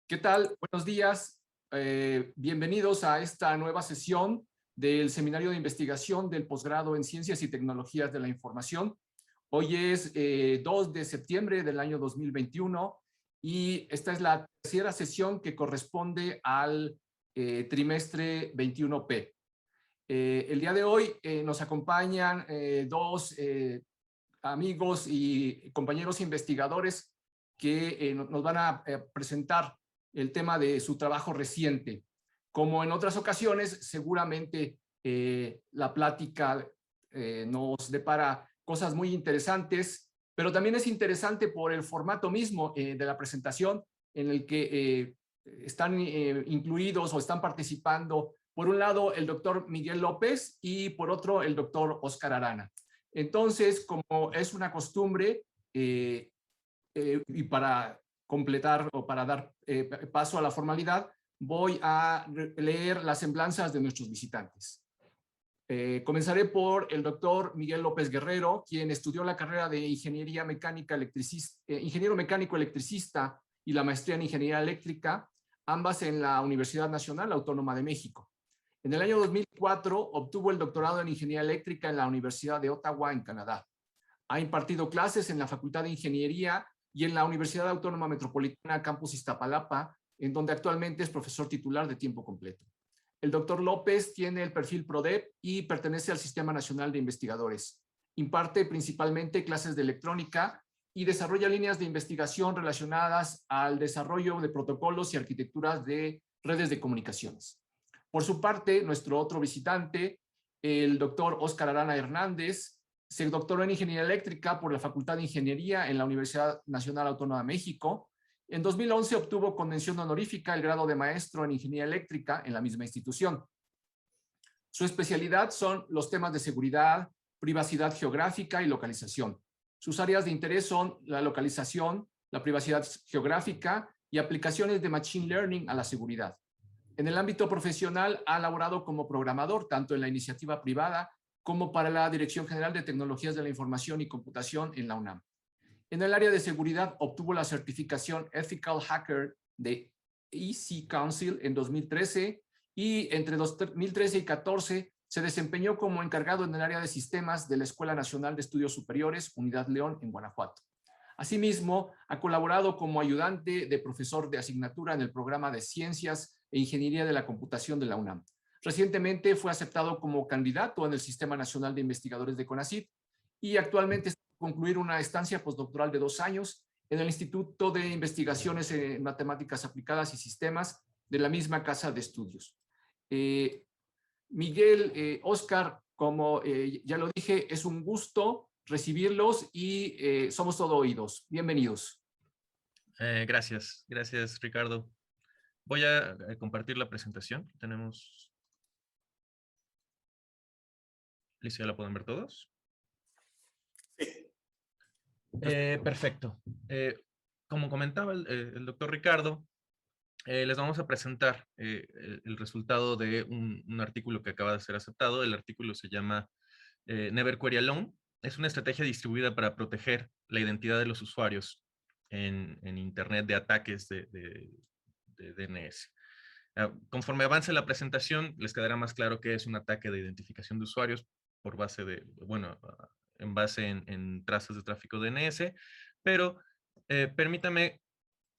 ¿Qué tal? Buenos días. Bienvenidos a esta nueva sesión del Seminario de Investigación del Posgrado en Ciencias y Tecnologías de la Información. Hoy es 2 de septiembre del año 2021 y esta es la tercera sesión que corresponde al trimestre 21P. El día de hoy nos acompañan dos amigos y compañeros investigadores que nos van a presentar el tema de su trabajo reciente. Como en otras ocasiones, seguramente la plática nos depara cosas muy interesantes, pero también es interesante por el formato mismo de la presentación en el que están incluidos o están participando, por un lado, el doctor Miguel López y por otro, el doctor Óscar Arana. Entonces, como es una costumbre, y para completar o para dar paso a la formalidad, voy a leer las semblanzas de nuestros visitantes. Comenzaré por el doctor Miguel López Guerrero, quien estudió la carrera de Ingeniería Mecánica Electricista, Ingeniero Mecánico Electricista y la maestría en Ingeniería Eléctrica, ambas en la Universidad Nacional Autónoma de México. En el año 2004 obtuvo el doctorado en Ingeniería Eléctrica en la Universidad de Ottawa, en Canadá. Ha impartido clases en la Facultad de Ingeniería y en la Universidad Autónoma Metropolitana Campus Iztapalapa, en donde actualmente es profesor titular de tiempo completo. El doctor López tiene el perfil PRODEP y pertenece al Sistema Nacional de Investigadores. Imparte principalmente clases de electrónica y desarrolla líneas de investigación relacionadas al desarrollo de protocolos y arquitecturas de redes de comunicaciones. Por su parte, nuestro otro visitante, el doctor Óscar Arana Hernández, se doctoró en Ingeniería Eléctrica por la Facultad de Ingeniería en la Universidad Nacional Autónoma de México. En 2011 obtuvo con mención honorífica el grado de maestro en Ingeniería Eléctrica en la misma institución. Su especialidad son los temas de seguridad, privacidad geográfica y localización. Sus áreas de interés son la localización, la privacidad geográfica y aplicaciones de Machine Learning a la seguridad. En el ámbito profesional ha laborado como programador, tanto en la iniciativa privada como para la Dirección General de Tecnologías de la Información y Computación en la UNAM. En el área de seguridad obtuvo la certificación Ethical Hacker de EC Council en 2013 y entre 2013 y 2014 se desempeñó como encargado en el área de sistemas de la Escuela Nacional de Estudios Superiores, Unidad León, en Guanajuato. Asimismo, ha colaborado como ayudante de profesor de asignatura en el programa de Ciencias e Ingeniería de la Computación de la UNAM. Recientemente fue aceptado como candidato en el Sistema Nacional de Investigadores de CONACYT y actualmente está por concluir una estancia postdoctoral de 2 años en el Instituto de Investigaciones en Matemáticas Aplicadas y Sistemas de la misma casa de estudios. Miguel, Óscar, como ya lo dije, es un gusto recibirlos y somos todo oídos. Bienvenidos. Gracias, Ricardo. Voy a compartir la presentación. Tenemos... ¿Listo? ¿Ya la pueden ver todos? Sí. Perfecto. Como comentaba el doctor Ricardo, les vamos a presentar el resultado de un artículo que acaba de ser aceptado. El artículo se llama Never Query Alone. Es una estrategia distribuida para proteger la identidad de los usuarios en Internet de ataques de DNS. Conforme avance la presentación, les quedará más claro que es un ataque de identificación de usuarios por base de, bueno, en base en trazas de tráfico DNS, pero permítame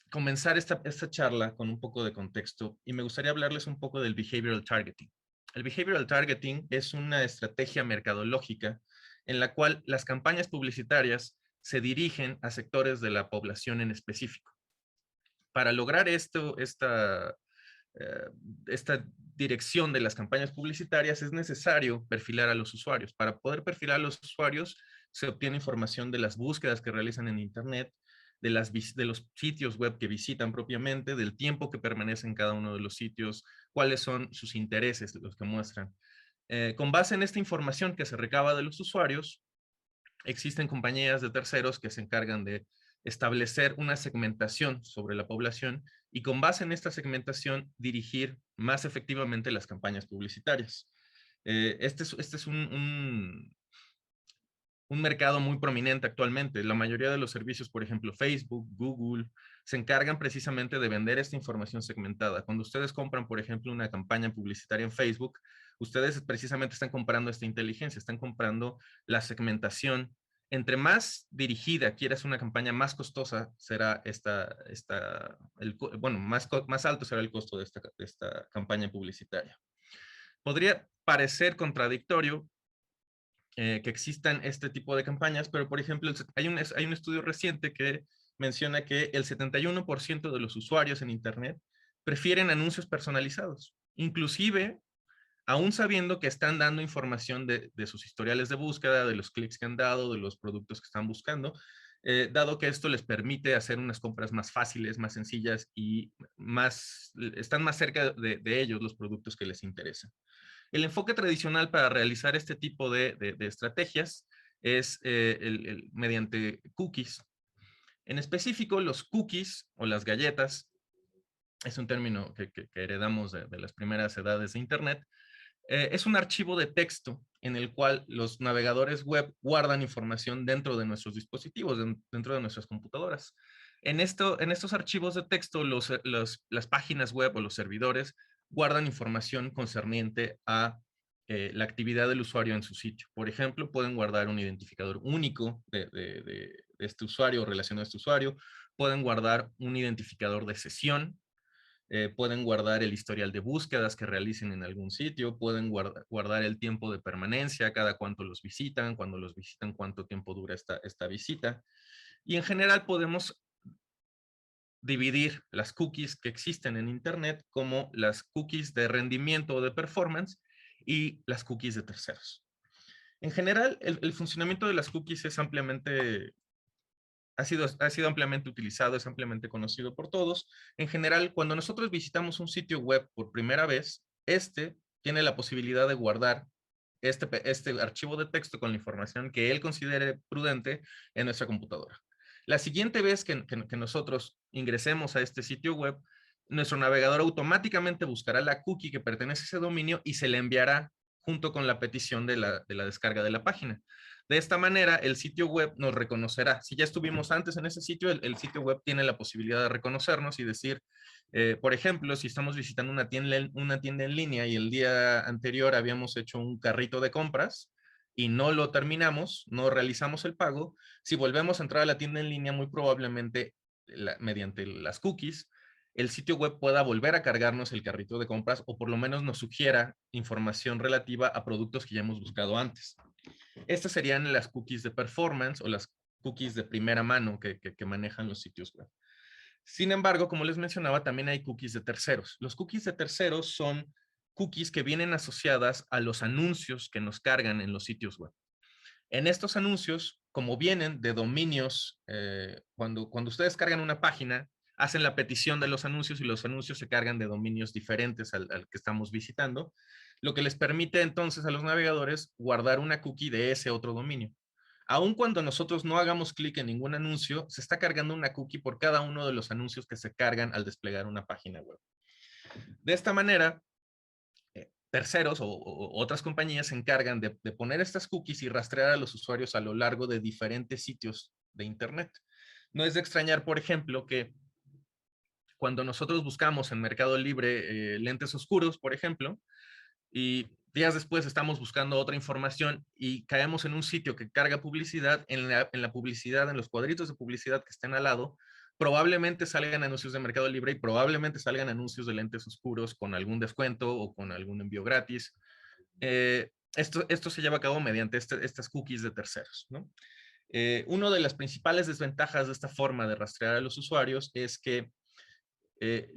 comenzar esta charla con un poco de contexto y me gustaría hablarles un poco del behavioral targeting. El behavioral targeting es una estrategia mercadológica en la cual las campañas publicitarias se dirigen a sectores de la población en específico. Para lograr esta dirección de las campañas publicitarias es necesario perfilar a los usuarios. Para poder perfilar a los usuarios se obtiene información de las búsquedas que realizan en Internet, de los sitios web que visitan propiamente, del tiempo que permanecen en cada uno de los sitios, cuáles son sus intereses, los que muestran. Con base en esta información que se recaba de los usuarios, existen compañías de terceros que se encargan de establecer una segmentación sobre la población y con base en esta segmentación dirigir más efectivamente las campañas publicitarias. Este es un un mercado muy prominente actualmente. La mayoría de los servicios, por ejemplo, Facebook, Google, se encargan precisamente de vender esta información segmentada. Cuando ustedes compran, por ejemplo, una campaña publicitaria en Facebook, ustedes precisamente están comprando esta inteligencia, están comprando la segmentación. Entre más dirigida quieras una campaña, más costosa será más alto será el costo de esta campaña publicitaria. Podría parecer contradictorio que existan este tipo de campañas, pero por ejemplo, hay un estudio reciente que menciona que el 71% de los usuarios en Internet prefieren anuncios personalizados, inclusive aún sabiendo que están dando información de sus historiales de búsqueda, de los clics que han dado, de los productos que están buscando, dado que esto les permite hacer unas compras más fáciles, más sencillas y están más cerca de ellos los productos que les interesan. El enfoque tradicional para realizar este tipo de estrategias es mediante cookies. En específico, los cookies o las galletas, es un término que heredamos de las primeras edades de Internet, es un archivo de texto en el cual los navegadores web guardan información dentro de nuestros dispositivos, dentro de nuestras computadoras. En estos archivos de texto, las páginas web o los servidores guardan información concerniente a la actividad del usuario en su sitio. Por ejemplo, pueden guardar un identificador único de este usuario o relacionado a este usuario, pueden guardar un identificador de sesión, pueden guardar el historial de búsquedas que realicen en algún sitio, pueden guardar el tiempo de permanencia, cada cuánto los visitan, cuando los visitan, cuánto tiempo dura esta visita. Y en general podemos dividir las cookies que existen en Internet como las cookies de rendimiento o de performance y las cookies de terceros. En general, el funcionamiento de las cookies es ha sido ampliamente utilizado, es ampliamente conocido por todos. En general, cuando nosotros visitamos un sitio web por primera vez, tiene la posibilidad de guardar este archivo de texto con la información que él considere prudente en nuestra computadora. La siguiente vez que nosotros ingresemos a este sitio web, nuestro navegador automáticamente buscará la cookie que pertenece a ese dominio y se le enviará junto con la petición de la descarga de la página. De esta manera, el sitio web nos reconocerá. Si ya estuvimos antes en ese sitio, el sitio web tiene la posibilidad de reconocernos y decir, por ejemplo, si estamos visitando una tienda en línea y el día anterior habíamos hecho un carrito de compras y no lo terminamos, no realizamos el pago, si volvemos a entrar a la tienda en línea, muy probablemente mediante las cookies, el sitio web pueda volver a cargarnos el carrito de compras o por lo menos nos sugiera información relativa a productos que ya hemos buscado antes. Estas serían las cookies de performance o las cookies de primera mano que manejan los sitios web. Sin embargo, como les mencionaba, también hay cookies de terceros. Los cookies de terceros son cookies que vienen asociadas a los anuncios que nos cargan en los sitios web. En estos anuncios, como vienen de dominios, cuando ustedes cargan una página, hacen la petición de los anuncios y los anuncios se cargan de dominios diferentes al que estamos visitando, lo que les permite entonces a los navegadores guardar una cookie de ese otro dominio. Aun cuando nosotros no hagamos clic en ningún anuncio, se está cargando una cookie por cada uno de los anuncios que se cargan al desplegar una página web. De esta manera, terceros o otras compañías se encargan de poner estas cookies y rastrear a los usuarios a lo largo de diferentes sitios de Internet. No es de extrañar, por ejemplo, que cuando nosotros buscamos en Mercado Libre lentes oscuros, por ejemplo, y días después estamos buscando otra información y caemos en un sitio que carga publicidad, en la publicidad, en los cuadritos de publicidad que estén al lado, probablemente salgan anuncios de Mercado Libre y probablemente salgan anuncios de lentes oscuros con algún descuento o con algún envío gratis. Esto se lleva a cabo mediante estas cookies de terceros, ¿no? Una de las principales desventajas de esta forma de rastrear a los usuarios es que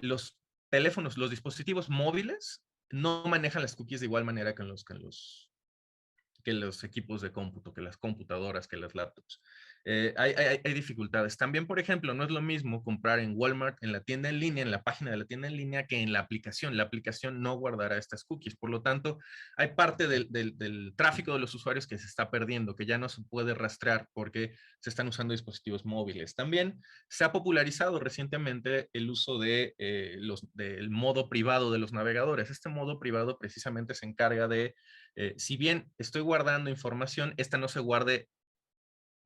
los teléfonos, los dispositivos móviles no manejan las cookies de igual manera que los equipos de cómputo, que las computadoras, que las laptops. Hay dificultades. También, por ejemplo, no es lo mismo comprar en Walmart, en la tienda en línea, en la página de la tienda en línea, que en la aplicación. La aplicación no guardará estas cookies. Por lo tanto, hay parte del tráfico de los usuarios que se está perdiendo, que ya no se puede rastrear porque se están usando dispositivos móviles. También se ha popularizado recientemente el uso del modo privado de los navegadores. Este modo privado precisamente se encarga de, si bien estoy guardando información, esta no se guarde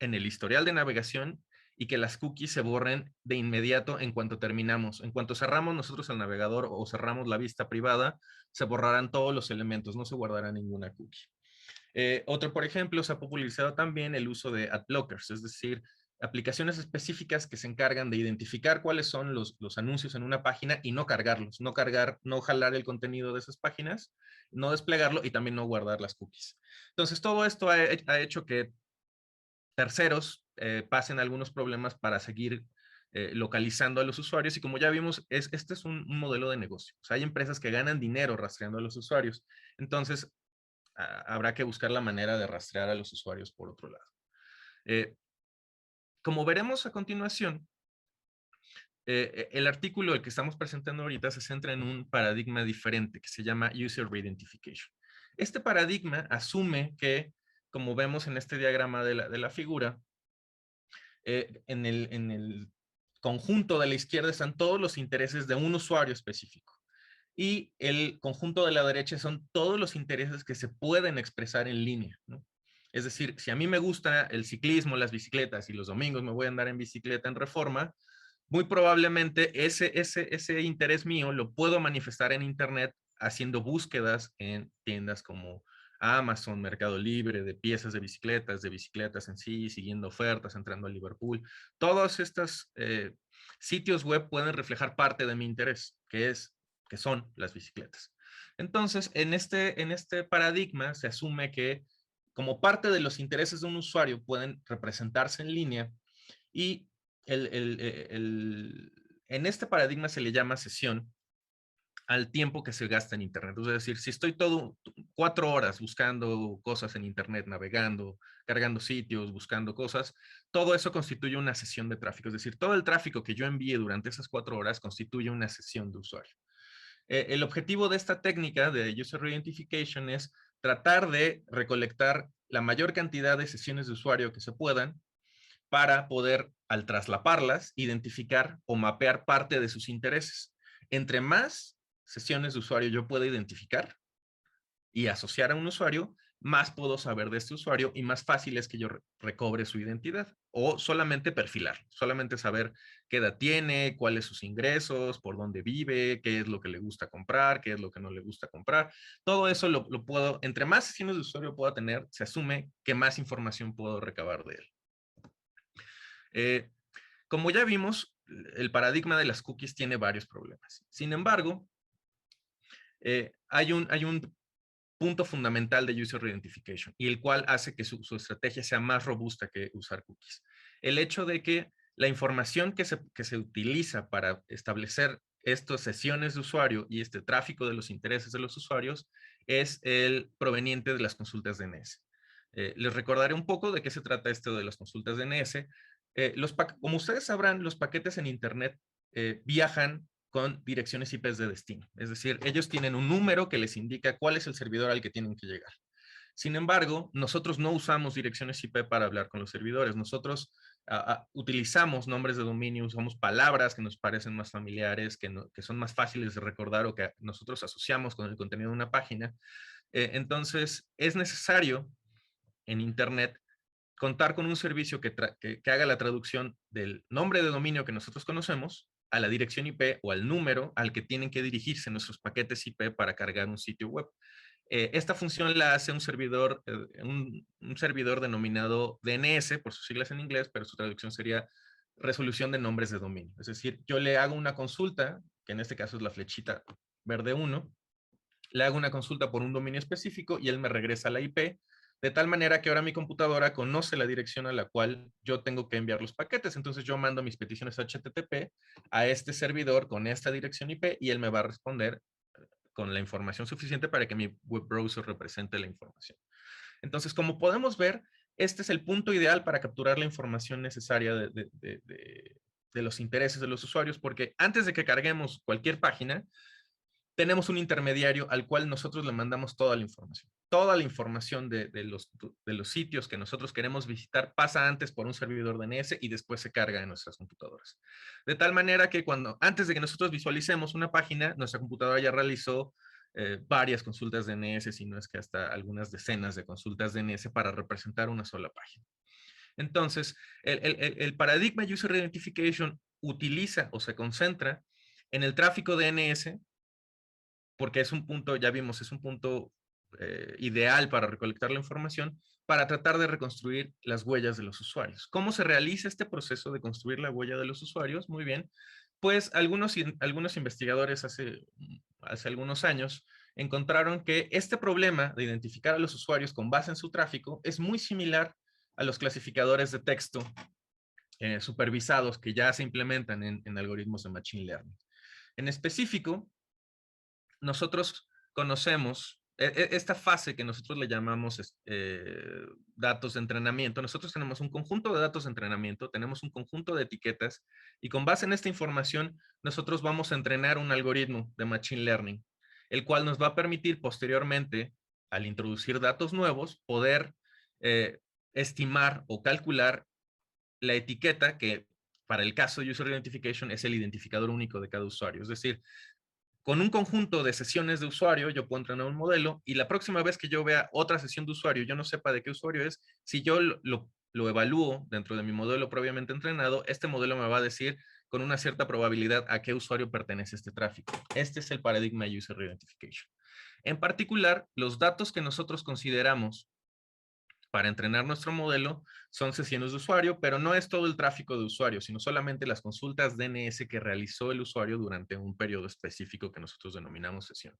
en el historial de navegación y que las cookies se borren de inmediato en cuanto terminamos. En cuanto cerramos nosotros el navegador o cerramos la vista privada, se borrarán todos los elementos, no se guardará ninguna cookie. Otro, por ejemplo, se ha popularizado también el uso de ad blockers, es decir, aplicaciones específicas que se encargan de identificar cuáles son los anuncios en una página y no cargarlos, no jalar el contenido de esas páginas, no desplegarlo y también no guardar las cookies. Entonces, todo esto ha hecho que terceros pasen algunos problemas para seguir localizando a los usuarios y como ya vimos, este es un modelo de negocio. O sea, hay empresas que ganan dinero rastreando a los usuarios. Entonces, habrá que buscar la manera de rastrear a los usuarios por otro lado. Como veremos a continuación, el artículo que estamos presentando ahorita se centra en un paradigma diferente que se llama User Re-Identification. Este paradigma asume que, como vemos en este diagrama de la figura, en el conjunto de la izquierda están todos los intereses de un usuario específico. Y el conjunto de la derecha son todos los intereses que se pueden expresar en línea, ¿no? Es decir, si a mí me gusta el ciclismo, las bicicletas y los domingos me voy a andar en bicicleta en Reforma, muy probablemente ese interés mío lo puedo manifestar en Internet haciendo búsquedas en tiendas como Amazon, Mercado Libre, de piezas de bicicletas en sí, siguiendo ofertas, entrando a Liverpool. Todos estos sitios web pueden reflejar parte de mi interés, que son las bicicletas. Entonces, en este paradigma se asume que como parte de los intereses de un usuario pueden representarse en línea y en este paradigma se le llama sesión al tiempo que se gasta en Internet. Es decir, si estoy 4 horas buscando cosas en Internet, navegando, cargando sitios, buscando cosas, todo eso constituye una sesión de tráfico. Es decir, todo el tráfico que yo envíe durante esas 4 horas constituye una sesión de usuario. El objetivo de esta técnica de User Re-Identification es tratar de recolectar la mayor cantidad de sesiones de usuario que se puedan para poder, al traslaparlas, identificar o mapear parte de sus intereses. Entre más sesiones de usuario yo pueda identificar y asociar a un usuario, más puedo saber de este usuario y más fácil es que yo recobre su identidad o solamente perfilar, solamente saber qué edad tiene, cuáles sus ingresos, por dónde vive, qué es lo que le gusta comprar, qué es lo que no le gusta comprar. Todo eso lo puedo, entre más sesiones de usuario pueda tener, se asume que más información puedo recabar de él. Como ya vimos, el paradigma de las cookies tiene varios problemas. Sin embargo, hay un punto fundamental de User Identification y el cual hace que su estrategia sea más robusta que usar cookies. El hecho de que la información que se utiliza para establecer estas sesiones de usuario y este tráfico de los intereses de los usuarios es el proveniente de las consultas DNS. Les recordaré un poco de qué se trata esto de las consultas DNS. Como ustedes sabrán, los paquetes en Internet viajan con direcciones IP de destino. Es decir, ellos tienen un número que les indica cuál es el servidor al que tienen que llegar. Sin embargo, nosotros no usamos direcciones IP para hablar con los servidores. Nosotros utilizamos nombres de dominio, usamos palabras que nos parecen más familiares, que son más fáciles de recordar o que nosotros asociamos con el contenido de una página. Entonces, es necesario en Internet contar con un servicio que haga la traducción del nombre de dominio que nosotros conocemos a la dirección IP o al número al que tienen que dirigirse nuestros paquetes IP para cargar un sitio web. Esta función la hace un servidor denominado DNS, por sus siglas en inglés, pero su traducción sería resolución de nombres de dominio. Es decir, yo le hago una consulta, que en este caso es la flechita verde 1, le hago una consulta por un dominio específico y él me regresa la IP, de tal manera que ahora mi computadora conoce la dirección a la cual yo tengo que enviar los paquetes. Entonces yo mando mis peticiones HTTP a este servidor con esta dirección IP y él me va a responder con la información suficiente para que mi web browser represente la información. Entonces, como podemos ver, este es el punto ideal para capturar la información necesaria de los intereses de los usuarios, porque antes de que carguemos cualquier página, tenemos un intermediario al cual nosotros le mandamos toda la información. Toda la información de los sitios que nosotros queremos visitar pasa antes por un servidor DNS y después se carga en nuestras computadoras. De tal manera que antes de que nosotros visualicemos una página, nuestra computadora ya realizó varias consultas DNS, si no es que hasta algunas decenas de consultas DNS para representar una sola página. Entonces, el paradigma User Identification utiliza o se concentra en el tráfico DNS, porque es un punto, ya vimos, es un punto ideal para recolectar la información, para tratar de reconstruir las huellas de los usuarios. ¿Cómo se realiza este proceso de construir la huella de los usuarios? Muy bien, pues algunos investigadores hace algunos años encontraron que este problema de identificar a los usuarios con base en su tráfico es muy similar a los clasificadores de texto supervisados que ya se implementan en algoritmos de Machine Learning. En específico, nosotros conocemos esta fase que nosotros le llamamos datos de entrenamiento. Nosotros tenemos un conjunto de datos de entrenamiento, tenemos un conjunto de etiquetas y con base en esta información nosotros vamos a entrenar un algoritmo de Machine Learning, el cual nos va a permitir posteriormente, al introducir datos nuevos, poder estimar o calcular la etiqueta que para el caso de User Identification es el identificador único de cada usuario. Es decir, con un conjunto de sesiones de usuario, yo puedo entrenar un modelo y la próxima vez que yo vea otra sesión de usuario, yo no sepa de qué usuario es, si yo lo evalúo dentro de mi modelo previamente entrenado, este modelo me va a decir con una cierta probabilidad a qué usuario pertenece este tráfico. Este es el paradigma User Identification. En particular, los datos que nosotros consideramos para entrenar nuestro modelo son sesiones de usuario, pero no es todo el tráfico de usuario, sino solamente las consultas DNS que realizó el usuario durante un periodo específico que nosotros denominamos sesión.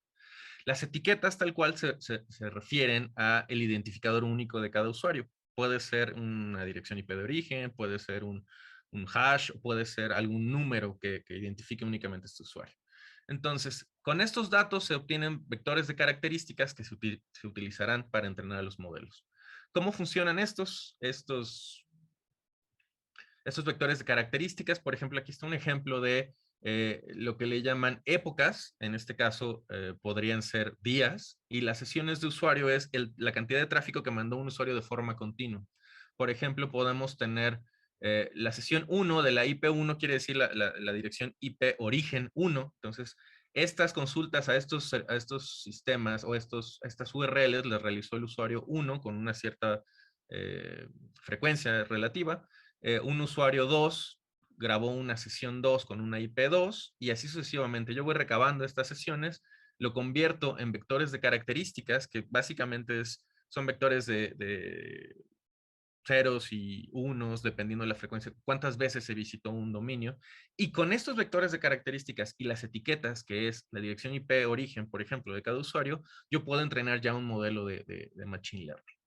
Las etiquetas tal cual se refieren a el identificador único de cada usuario. Puede ser una dirección IP de origen, puede ser un hash, puede ser algún número que identifique únicamente a este usuario. Entonces, con estos datos se obtienen vectores de características que se utilizarán para entrenar a los modelos. ¿Cómo funcionan estos vectores de características? Por ejemplo, aquí está un ejemplo de lo que le llaman épocas. En este caso, podrían ser días. Y las sesiones de usuario es la cantidad de tráfico que mandó un usuario de forma continua. Por ejemplo, podemos tener la sesión 1 de la IP 1, quiere decir la dirección IP origen 1. Entonces, estas consultas a estos sistemas o estas URLs las realizó el usuario 1 con una cierta frecuencia relativa. Un usuario 2 grabó una sesión 2 con una IP 2 y así sucesivamente. Yo voy recabando estas sesiones, lo convierto en vectores de características que básicamente son vectores de ceros y unos, dependiendo de la frecuencia, cuántas veces se visitó un dominio. Y con estos vectores de características y las etiquetas, que es la dirección IP origen, por ejemplo, de cada usuario, yo puedo entrenar ya un modelo de Machine Learning.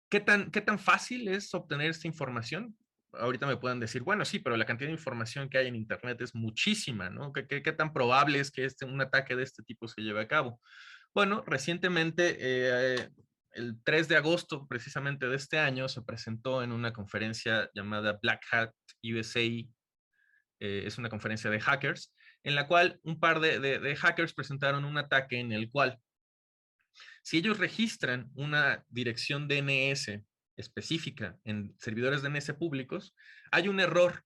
¿Qué tan fácil es obtener esta información? Ahorita me pueden decir, bueno, sí, pero la cantidad de información que hay en Internet es muchísima, ¿no? ¿Qué tan probable es que un ataque de este tipo se lleve a cabo? Bueno, recientemente, el 3 de agosto precisamente de este año, se presentó en una conferencia llamada Black Hat USA, es una conferencia de hackers, en la cual un par de hackers presentaron un ataque en el cual, si ellos registran una dirección DNS específica en servidores DNS públicos, hay un error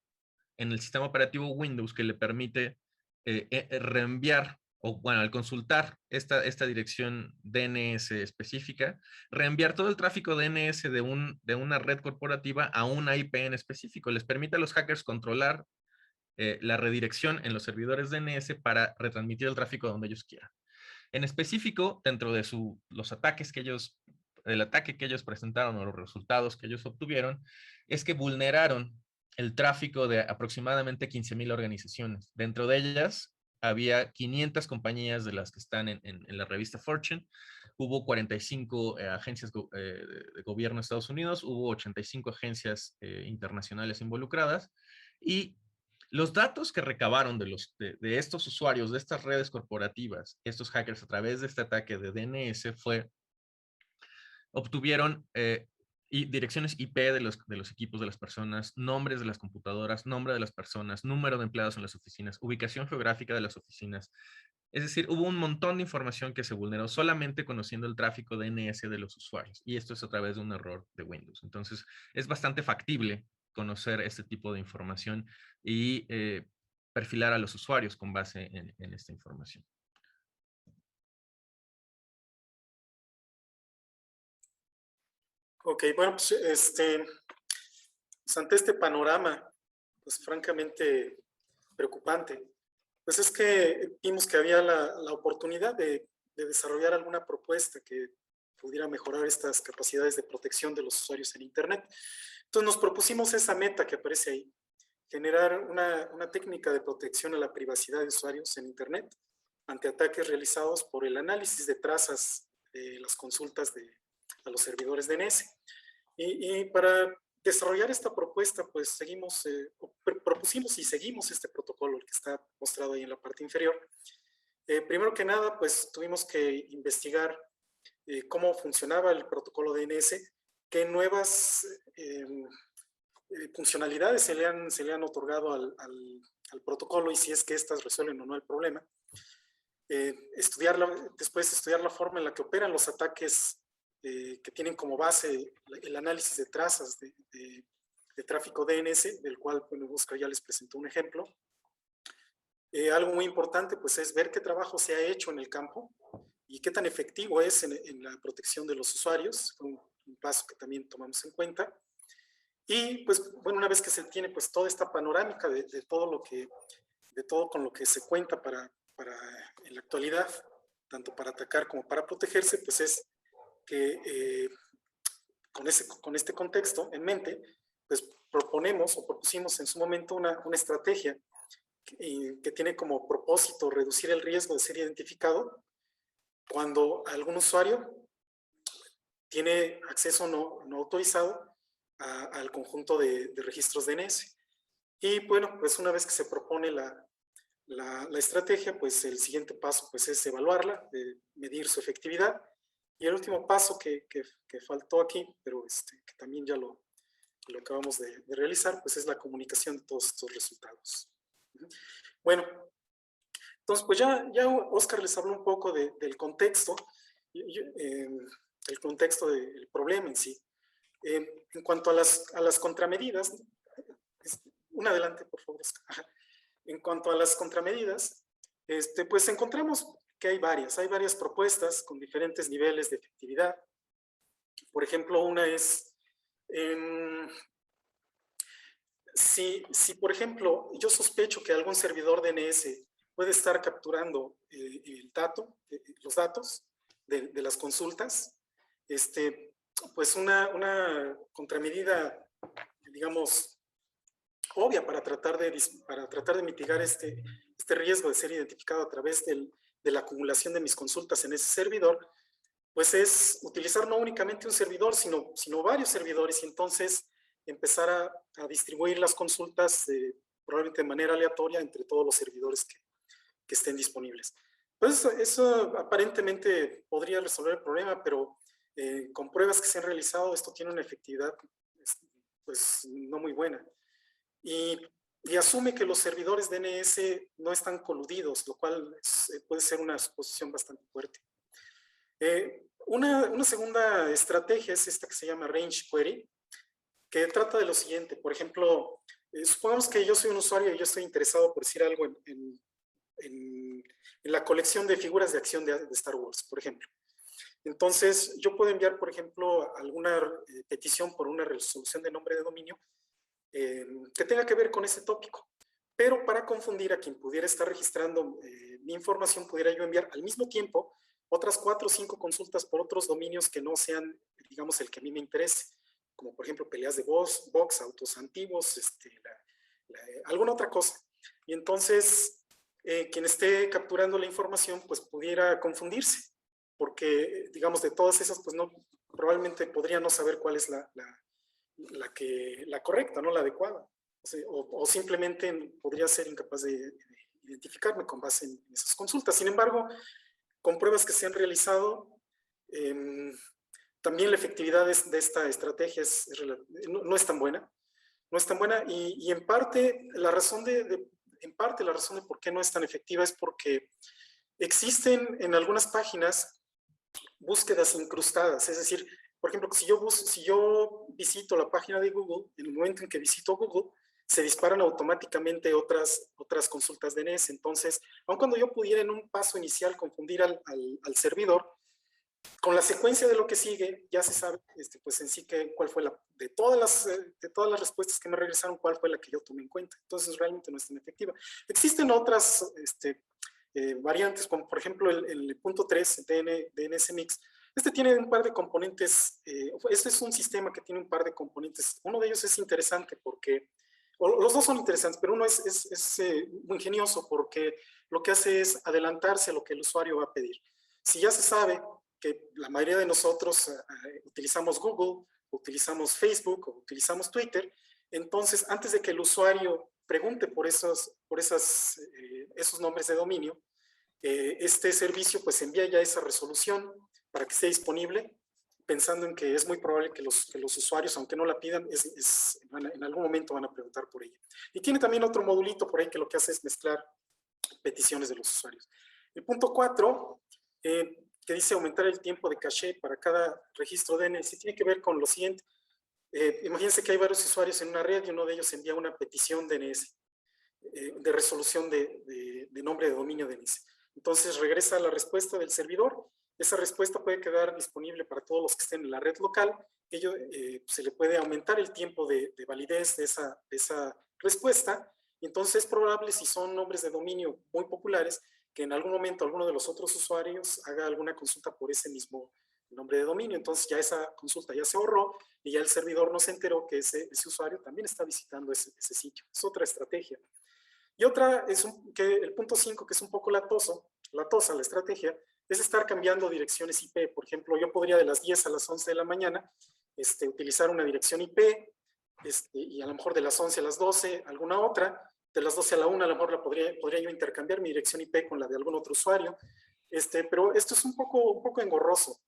en el sistema operativo Windows que le permite reenviar, o bueno, al consultar esta dirección DNS específica, reenviar todo el tráfico DNS de una red corporativa a una IP en específico. Les permite a los hackers controlar la redirección en los servidores DNS para retransmitir el tráfico donde ellos quieran. En específico, dentro de el ataque que ellos presentaron o los resultados que ellos obtuvieron, es que vulneraron el tráfico de aproximadamente 15,000 organizaciones. Dentro de ellas había 500 compañías de las que están en la revista Fortune, hubo 45 agencias de gobierno de Estados Unidos, hubo 85 agencias internacionales involucradas y los datos que recabaron de estos usuarios, de estas redes corporativas, estos hackers a través de este ataque de DNS obtuvieron direcciones IP de los equipos de las personas, nombres de las computadoras, nombre de las personas, número de empleados en las oficinas, ubicación geográfica de las oficinas. Es decir, hubo un montón de información que se vulneró solamente conociendo el tráfico DNS de los usuarios. Y esto es a través de un error de Windows. Entonces, es bastante factible conocer este tipo de información y perfilar a los usuarios con base en esta información. Ok, bueno, pues ante este panorama, pues francamente preocupante, pues es que vimos que había la oportunidad de desarrollar alguna propuesta que pudiera mejorar estas capacidades de protección de los usuarios en Internet. Entonces nos propusimos esa meta que aparece ahí, generar una técnica de protección a la privacidad de usuarios en Internet ante ataques realizados por el análisis de trazas de las consultas a los servidores DNS. Y para desarrollar esta propuesta, pues propusimos y seguimos este protocolo, el que está mostrado ahí en la parte inferior. Primero que nada, pues tuvimos que investigar cómo funcionaba el protocolo DNS, qué nuevas funcionalidades se le han otorgado al protocolo y si es que estas resuelven o no el problema. Después estudiar la forma en la que operan los ataques que tienen como base el análisis de trazas de tráfico DNS, del cual bueno, Oscar ya les presentó un ejemplo. Algo muy importante pues es ver qué trabajo se ha hecho en el campo y qué tan efectivo es en la protección de los usuarios, un paso que también tomamos en cuenta. Y pues bueno, una vez que se tiene pues toda esta panorámica de todo con lo que se cuenta para en la actualidad, tanto para atacar como para protegerse, pues es que con este contexto en mente, pues propusimos en su momento una estrategia que tiene como propósito reducir el riesgo de ser identificado cuando algún usuario tiene acceso no autorizado al conjunto de registros DNS. Y bueno, pues una vez que se propone la estrategia, pues el siguiente paso pues es evaluarla, medir su efectividad. Y el último paso que faltó aquí, pero que también ya lo acabamos de realizar, pues es la comunicación de todos estos resultados. Bueno, entonces pues ya Oscar les habló un poco del contexto, el contexto del problema en sí. En cuanto a las contramedidas, un adelante por favor, Oscar. En cuanto a las contramedidas, pues encontramos que hay varias propuestas con diferentes niveles de efectividad. Por ejemplo, una es, si por ejemplo yo sospecho que algún servidor DNS puede estar capturando los datos de las consultas, pues una contramedida, digamos, obvia para tratar de mitigar este riesgo de ser identificado a través de la acumulación de mis consultas en ese servidor, pues es utilizar no únicamente un servidor, sino varios servidores y entonces empezar a distribuir las consultas probablemente de manera aleatoria entre todos los servidores que estén disponibles. Pues eso aparentemente podría resolver el problema, pero con pruebas que se han realizado esto tiene una efectividad pues no muy buena. Y asume que los servidores DNS no están coludidos, lo cual puede ser una suposición bastante fuerte. Una segunda estrategia es esta que se llama Range Query, que trata de lo siguiente. Por ejemplo, supongamos que yo soy un usuario y yo estoy interesado por decir algo en la colección de figuras de acción de Star Wars, por ejemplo. Entonces, yo puedo enviar, por ejemplo, alguna petición por una resolución de nombre de dominio que tenga que ver con ese tópico. Pero para confundir a quien pudiera estar registrando mi información, pudiera yo enviar al mismo tiempo otras 4 o 5 consultas por otros dominios que no sean, digamos, el que a mí me interese, como por ejemplo peleas de box, autos antiguos, alguna otra cosa. Y entonces, quien esté capturando la información, pues pudiera confundirse, porque, digamos, de todas esas, pues no, probablemente podría no saber cuál es la correcta, ¿no? La adecuada. O simplemente podría ser incapaz de identificarme con base en esas consultas. Sin embargo, con pruebas que se han realizado, también la efectividad de esta estrategia no es tan buena. No es tan buena y en parte la razón de por qué no es tan efectiva es porque existen en algunas páginas búsquedas incrustadas, es decir, por ejemplo, si yo visito la página de Google, en el momento en que visito Google, se disparan automáticamente otras consultas DNS. Entonces, aun cuando yo pudiera en un paso inicial confundir al servidor, Con la secuencia de lo que sigue, ya se sabe, pues en sí cuál fue de todas las respuestas que me regresaron, cuál fue la que yo tomé en cuenta. Entonces realmente no es tan efectiva. Existen otras variantes, como por ejemplo el punto 3, DNS Mix. Tiene un par de componentes, este es un sistema que tiene un par de componentes. Uno de ellos es interesante porque, los dos son interesantes, pero uno es muy ingenioso porque lo que hace es adelantarse a lo que el usuario va a pedir. Si ya se sabe que la mayoría de nosotros utilizamos Google, utilizamos Facebook, o utilizamos Twitter, entonces antes de que el usuario pregunte por esos nombres de dominio, este servicio pues envía ya esa resolución para que esté disponible, pensando en que es muy probable que los usuarios, aunque no la pidan, en algún momento van a preguntar por ella. Y tiene también otro modulito por ahí que lo que hace es mezclar peticiones de los usuarios. El punto 4, que dice aumentar el tiempo de caché para cada registro DNS, tiene que ver con lo siguiente. Imagínense que hay varios usuarios en una red y uno de ellos envía una petición DNS, de resolución de nombre de dominio DNS. Entonces regresa la respuesta del servidor. Esa respuesta puede quedar disponible para todos los que estén en la red local. Se le puede aumentar el tiempo de validez de esa respuesta. Entonces es probable, si son nombres de dominio muy populares, que en algún momento alguno de los otros usuarios haga alguna consulta por ese mismo nombre de dominio. Entonces ya esa consulta ya se ahorró y ya el servidor no se enteró que ese usuario también está visitando ese sitio. Es otra estrategia. Y otra es el punto 5, que es un poco latosa la estrategia, es estar cambiando direcciones IP. Por ejemplo, yo podría de las 10 a las 11 de la mañana utilizar una dirección IP, y a lo mejor de las 11 a las 12 alguna otra, de las 12 a la 1 a lo mejor podría yo intercambiar mi dirección IP con la de algún otro usuario, pero esto es un poco engorroso.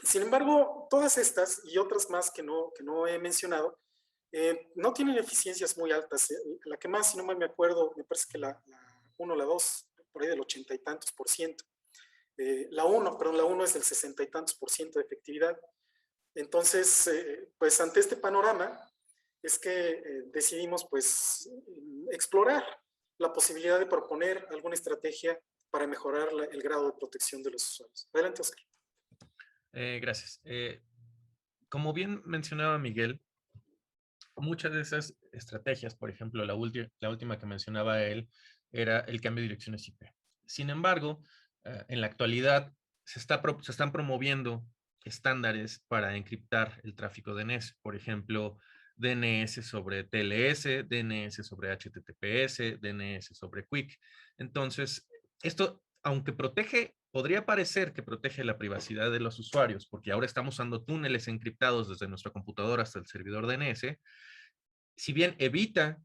Sin embargo, todas estas y otras más que no he mencionado, no tienen eficiencias muy altas. La que más, si no mal me acuerdo, me parece que la 1 o la 2, por ahí del 80 y tantos %. La 1 es del 60 y tantos % de efectividad. Entonces, pues ante este panorama es que decidimos pues explorar la posibilidad de proponer alguna estrategia para mejorar el grado de protección de los usuarios. Adelante, Oscar. Gracias. Como bien mencionaba Miguel, muchas de esas estrategias, por ejemplo, la última que mencionaba él, era el cambio de direcciones IP. Sin embargo, en la actualidad se están promoviendo estándares para encriptar el tráfico DNS. Por ejemplo, DNS sobre TLS, DNS sobre HTTPS, DNS sobre QUIC. Entonces, esto, aunque podría parecer que protege la privacidad de los usuarios, porque ahora estamos usando túneles encriptados desde nuestra computadora hasta el servidor DNS, si bien evita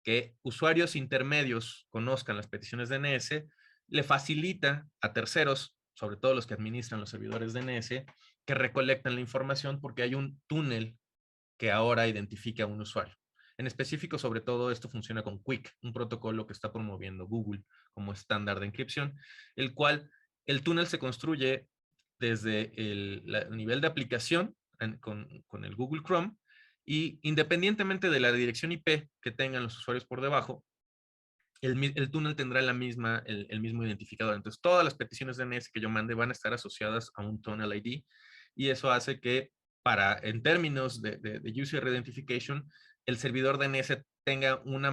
que usuarios intermedios conozcan las peticiones DNS, le facilita a terceros, sobre todo los que administran los servidores DNS, que recolectan la información porque hay un túnel que ahora identifica a un usuario. En específico, sobre todo, esto funciona con QUIC, un protocolo que está promoviendo Google como estándar de encripción, el cual el túnel se construye desde el nivel de aplicación con el Google Chrome, y independientemente de la dirección IP que tengan los usuarios por debajo, el túnel tendrá el mismo identificador. Entonces, todas las peticiones DNS que yo mande van a estar asociadas a un tunnel ID, y eso hace que, en términos de user identification, el servidor DNS tenga una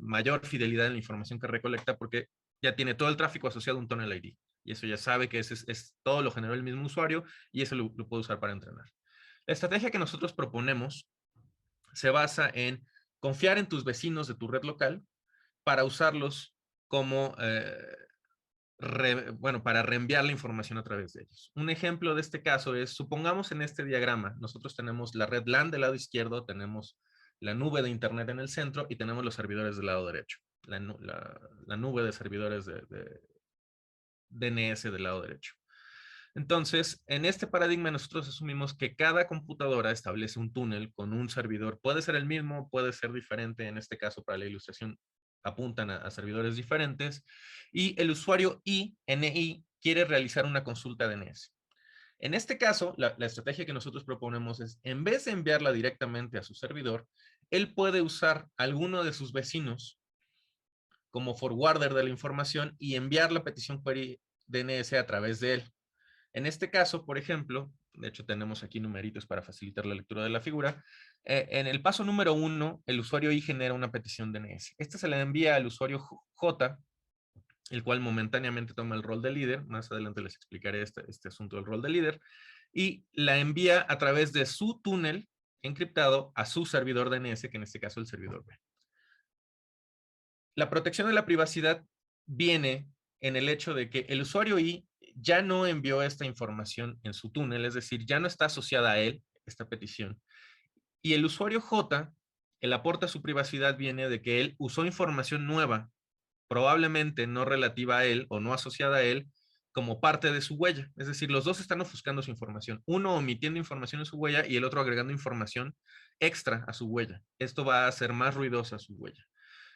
mayor fidelidad en la información que recolecta, porque ya tiene todo el tráfico asociado a un tunnel ID. Y eso ya sabe que todo lo generó el mismo usuario, y eso lo puede usar para entrenar. La estrategia que nosotros proponemos se basa en confiar en tus vecinos de tu red local para usarlos como, para reenviar la información a través de ellos. Un ejemplo de este caso es, supongamos en este diagrama, nosotros tenemos la red LAN del lado izquierdo, tenemos la nube de internet en el centro y tenemos los servidores del lado derecho, la nube de servidores de DNS del lado derecho. Entonces, en este paradigma nosotros asumimos que cada computadora establece un túnel con un servidor. Puede ser el mismo, puede ser diferente. En este caso, para la ilustración, apuntan a servidores diferentes. Y el usuario NI quiere realizar una consulta DNS. En este caso, la estrategia que nosotros proponemos es, en vez de enviarla directamente a su servidor, él puede usar alguno de sus vecinos como forwarder de la información y enviar la petición query DNS a través de él. En este caso, por ejemplo, de hecho tenemos aquí numeritos para facilitar la lectura de la figura. En el paso número 1, el usuario I genera una petición DNS. Esta se la envía al usuario J, el cual momentáneamente toma el rol de líder. Más adelante les explicaré este asunto del rol de líder. Y la envía a través de su túnel encriptado a su servidor DNS, que en este caso es el servidor B. La protección de la privacidad viene en el hecho de que el usuario I ya no envió esta información en su túnel, es decir, ya no está asociada a él esta petición. Y el usuario J, el aporte a su privacidad viene de que él usó información nueva, probablemente no relativa a él o no asociada a él, como parte de su huella. Es decir, los dos están ofuscando su información. Uno omitiendo información en su huella y el otro agregando información extra a su huella. Esto va a hacer más ruidosa su huella.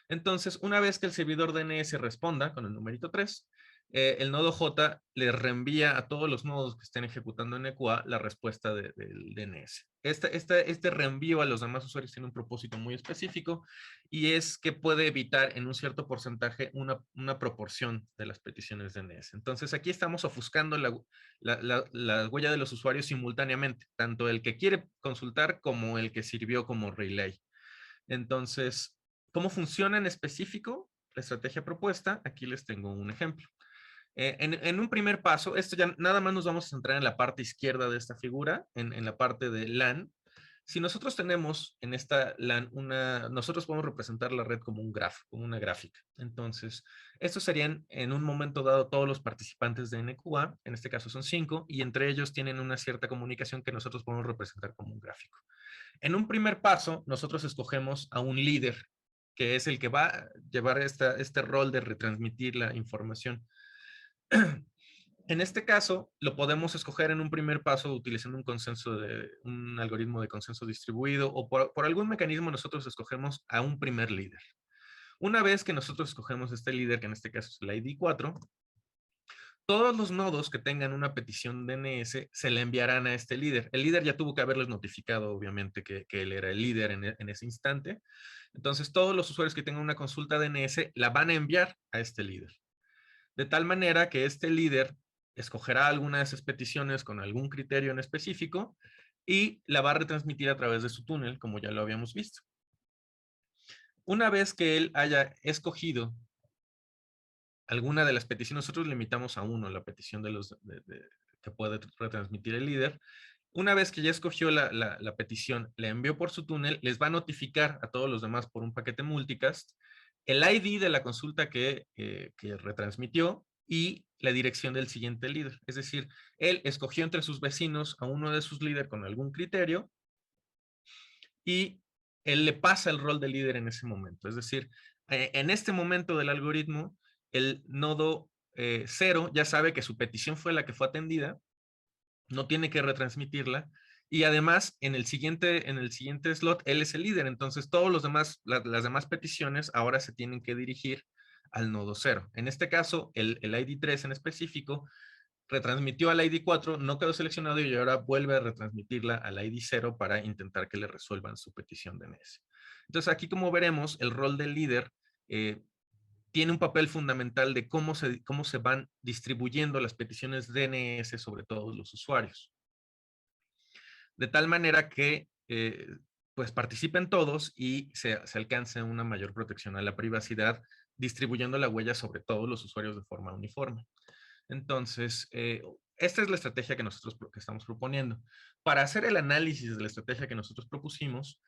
Entonces, una vez que el servidor DNS responda con el numerito 3, el nodo J le reenvía a todos los nodos que estén ejecutando en NQA la respuesta del DNS. Este reenvío a los demás usuarios tiene un propósito muy específico y es que puede evitar en un cierto porcentaje una proporción de las peticiones DNS. Entonces, aquí estamos ofuscando la huella de los usuarios simultáneamente, tanto el que quiere consultar como el que sirvió como relay. Entonces, ¿cómo funciona en específico la estrategia propuesta? Aquí les tengo un ejemplo. En un primer paso, esto ya nada más nos vamos a centrar en la parte izquierda de esta figura, en la parte de LAN. Si nosotros tenemos en esta LAN nosotros podemos representar la red como un grafo, como una gráfica. Entonces, estos serían en un momento dado todos los participantes de NQA, en este caso son 5, y entre ellos tienen una cierta comunicación que nosotros podemos representar como un gráfico. En un primer paso, nosotros escogemos a un líder, que es el que va a llevar este rol de retransmitir la información. En este caso, lo podemos escoger en un primer paso utilizando un algoritmo de consenso distribuido o por algún mecanismo nosotros escogemos a un primer líder. Una vez que nosotros escogemos este líder, que en este caso es el ID 4, todos los nodos que tengan una petición DNS se le enviarán a este líder. El líder ya tuvo que haberles notificado, obviamente, que él era el líder en ese instante. Entonces, todos los usuarios que tengan una consulta DNS la van a enviar a este líder. De tal manera que este líder escogerá alguna de esas peticiones con algún criterio en específico y la va a retransmitir a través de su túnel, como ya lo habíamos visto. Una vez que él haya escogido alguna de las peticiones, nosotros limitamos a uno la petición que puede retransmitir el líder. Una vez que ya escogió la petición, la envió por su túnel, les va a notificar a todos los demás por un paquete multicast el ID de la consulta que retransmitió y la dirección del siguiente líder. Es decir, él escogió entre sus vecinos a uno de sus líderes con algún criterio y él le pasa el rol de líder en ese momento. Es decir, en este momento del algoritmo, el nodo 0 ya sabe que su petición fue la que fue atendida, no tiene que retransmitirla, y además en el siguiente slot él es el líder, entonces todos los demás, las demás peticiones ahora se tienen que dirigir al nodo 0. En este caso, el ID 3 en específico retransmitió al ID 4, no quedó seleccionado y ahora vuelve a retransmitirla al ID 0 para intentar que le resuelvan su petición DNS. Entonces aquí, como veremos, el rol del líder tiene un papel fundamental de cómo se van distribuyendo las peticiones DNS sobre todos los usuarios. De tal manera que pues participen todos y se alcance una mayor protección a la privacidad, distribuyendo la huella sobre todos los usuarios de forma uniforme. Entonces, esta es la estrategia que nosotros estamos proponiendo. Para hacer el análisis de la estrategia que nosotros propusimos,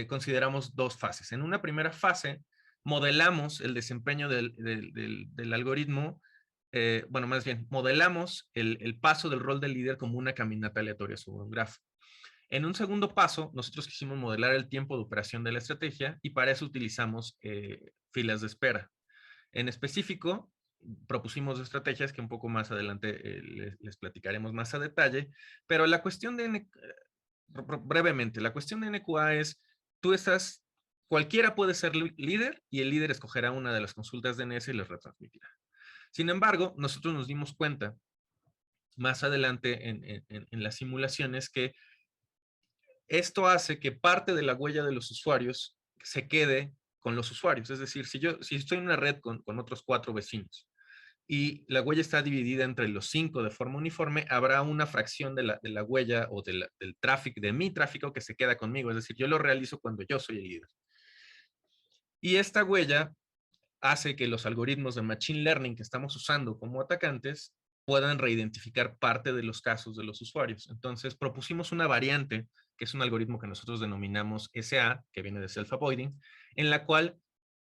consideramos dos fases. En una primera fase, modelamos el desempeño del algoritmo, bueno, más bien, modelamos el paso del rol del líder como una caminata aleatoria sobre un grafo. En un segundo paso, nosotros quisimos modelar el tiempo de operación de la estrategia y para eso utilizamos filas de espera. En específico, propusimos estrategias que un poco más adelante les platicaremos más a detalle, pero la cuestión brevemente, la cuestión de NQA es, cualquiera puede ser líder y el líder escogerá una de las consultas DNS y les retransmitirá. Sin embargo, nosotros nos dimos cuenta más adelante en las simulaciones que esto hace que parte de la huella de los usuarios se quede con los usuarios. Es decir, si estoy en una red con otros 4 vecinos y la huella está dividida entre los 5 de forma uniforme, habrá una fracción de la huella o del tráfico, de mi tráfico que se queda conmigo. Es decir, yo lo realizo cuando yo soy el líder. Y esta huella hace que los algoritmos de Machine Learning que estamos usando como atacantes puedan reidentificar parte de los casos de los usuarios. Entonces, propusimos una variante, que es un algoritmo que nosotros denominamos SA, que viene de Self-Avoiding, en la cual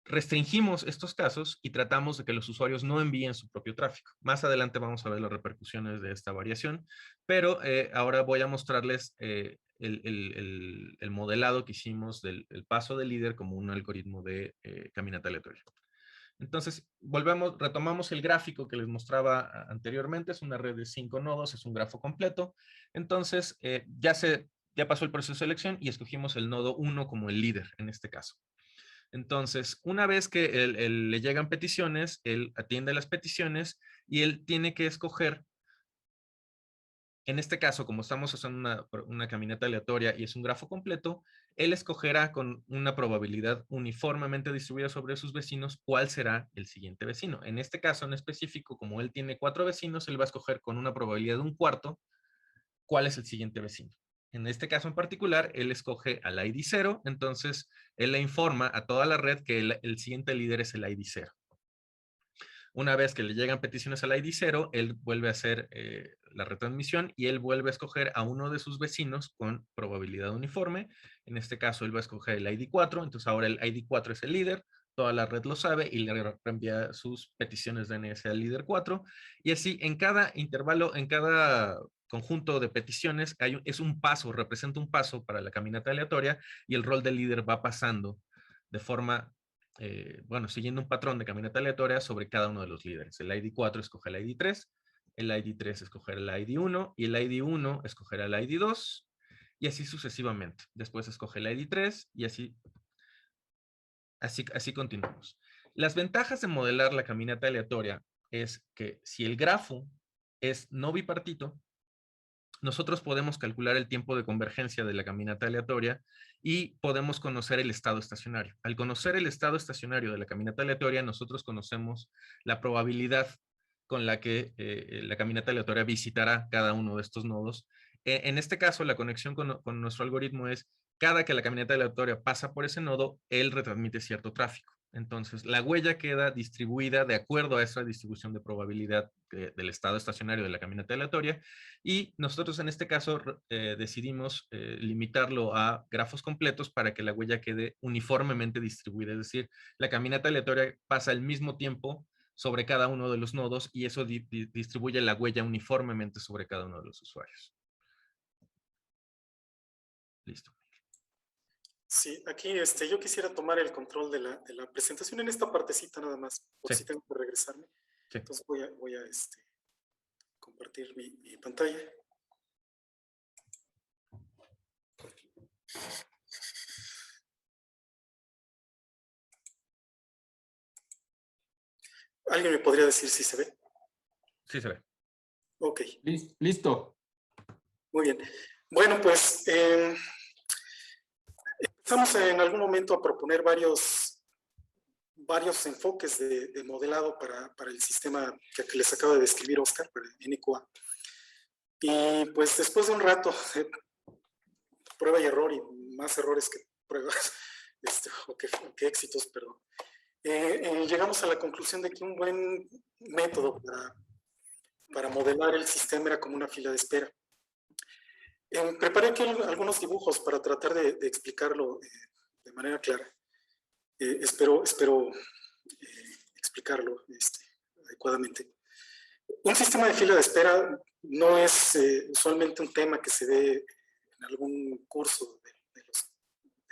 restringimos estos casos y tratamos de que los usuarios no envíen su propio tráfico. Más adelante vamos a ver las repercusiones de esta variación, pero ahora voy a mostrarles el modelado que hicimos del paso del líder como un algoritmo de caminata aleatoria. Entonces, retomamos el gráfico que les mostraba anteriormente. Es una red de 5 nodos, es un grafo completo. Entonces, ya pasó el proceso de selección y escogimos el nodo 1 como el líder en este caso. Entonces, una vez que le llegan peticiones, él atiende las peticiones y él tiene que escoger. En este caso, como estamos usando una caminata aleatoria y es un grafo completo, él escogerá con una probabilidad uniformemente distribuida sobre sus vecinos cuál será el siguiente vecino. En este caso en específico, como él tiene 4 vecinos, él va a escoger con una probabilidad de 1/4 cuál es el siguiente vecino. En este caso en particular, él escoge al ID 0, entonces él le informa a toda la red que el siguiente líder es el ID 0. Una vez que le llegan peticiones al ID 0, él vuelve a hacer la retransmisión y él vuelve a escoger a uno de sus vecinos con probabilidad uniforme. En este caso, él va a escoger el ID 4, entonces ahora el ID 4 es el líder, toda la red lo sabe y le reenvía sus peticiones de DNS al líder 4. Y así, en cada intervalo, en cada conjunto de peticiones, es un paso, representa un paso para la caminata aleatoria y el rol del líder va pasando de forma siguiendo un patrón de caminata aleatoria sobre cada uno de los líderes. El ID 4 escoge el ID 3, el ID 3 escogerá el ID 1 y el ID 1 escogerá el ID 2 y así sucesivamente. Después escoge el ID 3 y así continuamos. Las ventajas de modelar la caminata aleatoria es que si el grafo es no bipartito, nosotros podemos calcular el tiempo de convergencia de la caminata aleatoria y podemos conocer el estado estacionario. Al conocer el estado estacionario de la caminata aleatoria, nosotros conocemos la probabilidad con la que la caminata aleatoria visitará cada uno de estos nodos. En este caso, la conexión con nuestro algoritmo es cada que la caminata aleatoria pasa por ese nodo, él retransmite cierto tráfico. Entonces, la huella queda distribuida de acuerdo a esa distribución de probabilidad del estado estacionario de la caminata aleatoria y nosotros en este caso decidimos limitarlo a grafos completos para que la huella quede uniformemente distribuida. Es decir, la caminata aleatoria pasa al mismo tiempo sobre cada uno de los nodos y eso distribuye la huella uniformemente sobre cada uno de los usuarios. Listo. Sí, aquí yo quisiera tomar el control de la presentación en esta partecita nada más, por si tengo que regresarme. Sí. Entonces voy a compartir mi pantalla. ¿Alguien me podría decir si se ve? Sí se ve. Ok. Listo. Muy bien. Bueno, pues empezamos en algún momento a proponer varios enfoques de modelado para el sistema que les acabo de describir Oscar, para el NQA. Y pues después de un rato de prueba y error y más errores que pruebas, o que éxitos, perdón, llegamos a la conclusión de que un buen método para modelar el sistema era como una fila de espera. Preparé aquí algunos dibujos para tratar de explicarlo de manera clara. Espero explicarlo adecuadamente. Un sistema de fila de espera no es usualmente un tema que se ve en algún curso de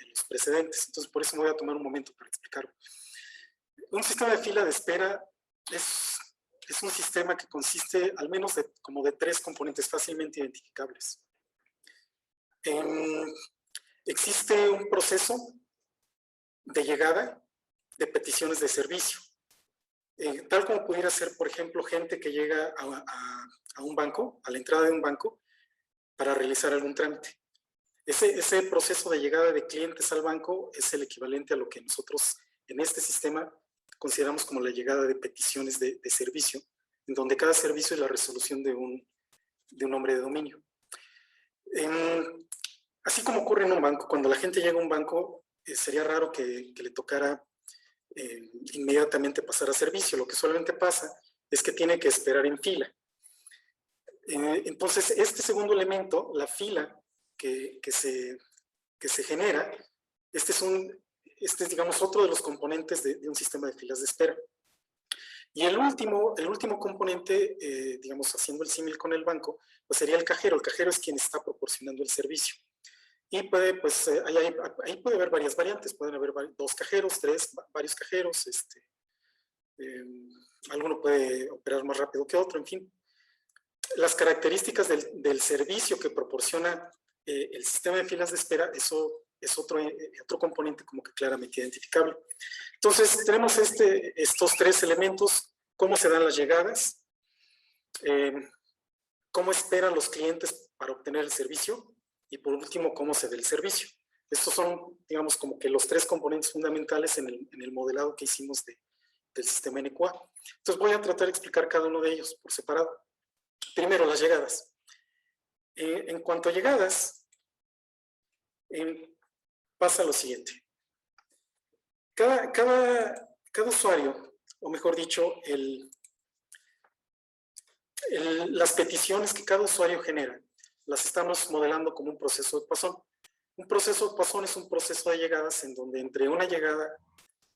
los precedentes, entonces por eso me voy a tomar un momento para explicarlo. Un sistema de fila de espera es un sistema que consiste al menos como de 3 componentes fácilmente identificables. Existe un proceso de llegada de peticiones de servicio, tal como pudiera ser, por ejemplo, gente que llega a un banco, a la entrada de un banco, para realizar algún trámite. Ese proceso de llegada de clientes al banco es el equivalente a lo que nosotros en este sistema consideramos como la llegada de peticiones de servicio en donde cada servicio es la resolución de un nombre de dominio. Así como ocurre en un banco, cuando la gente llega a un banco, sería raro que le tocara inmediatamente pasar a servicio. Lo que solamente pasa es que tiene que esperar en fila. Entonces, este segundo elemento, la fila que se genera, este es, digamos, otro de los componentes de un sistema de filas de espera. Y el último componente, digamos, haciendo el símil con el banco, pues sería el cajero. El cajero es quien está proporcionando el servicio. Y puede, pues, ahí puede haber varias variantes. Pueden haber 2 cajeros, 3, varios cajeros. Alguno puede operar más rápido que otro, en fin. Las características del servicio que proporciona el sistema de filas de espera, eso es otro componente como que claramente identificable. Entonces, tenemos estos 3 elementos: cómo se dan las llegadas, cómo esperan los clientes para obtener el servicio, y por último, cómo se da el servicio. Estos son, digamos, como que los 3 componentes fundamentales en el modelado que hicimos del sistema NQA. Entonces, voy a tratar de explicar cada uno de ellos por separado. Primero, las llegadas. En cuanto a llegadas, pasa lo siguiente. Cada usuario, o mejor dicho, las peticiones que cada usuario genera, las estamos modelando como un proceso de Poisson. Un proceso de Poisson es un proceso de llegadas en donde entre una llegada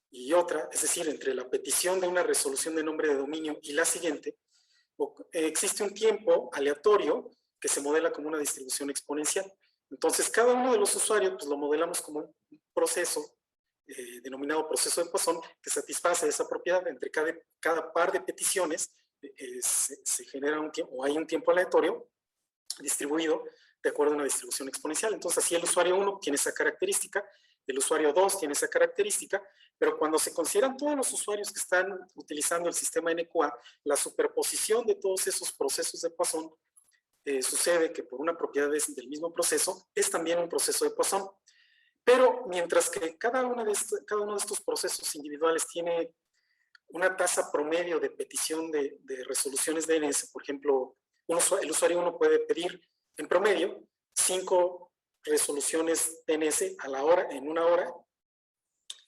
y otra, es decir, entre la petición de una resolución de nombre de dominio y la siguiente, existe un tiempo aleatorio que se modela como una distribución exponencial. Entonces, cada uno de los usuarios pues, lo modelamos como un proceso denominado proceso de Poisson, que satisface esa propiedad. Entre cada par de peticiones se genera un tiempo, o hay un tiempo aleatorio distribuido de acuerdo a una distribución exponencial. Entonces, así el usuario 1 tiene esa característica, el usuario 2 tiene esa característica, pero cuando se consideran todos los usuarios que están utilizando el sistema NQA, la superposición de todos esos procesos de Poisson sucede que por una propiedad del mismo proceso es también un proceso de Poisson. Pero mientras que cada uno de estos procesos individuales tiene una tasa promedio de petición de resoluciones DNS, por ejemplo, el usuario 1 puede pedir en promedio 5 resoluciones DNS a la hora, en una hora,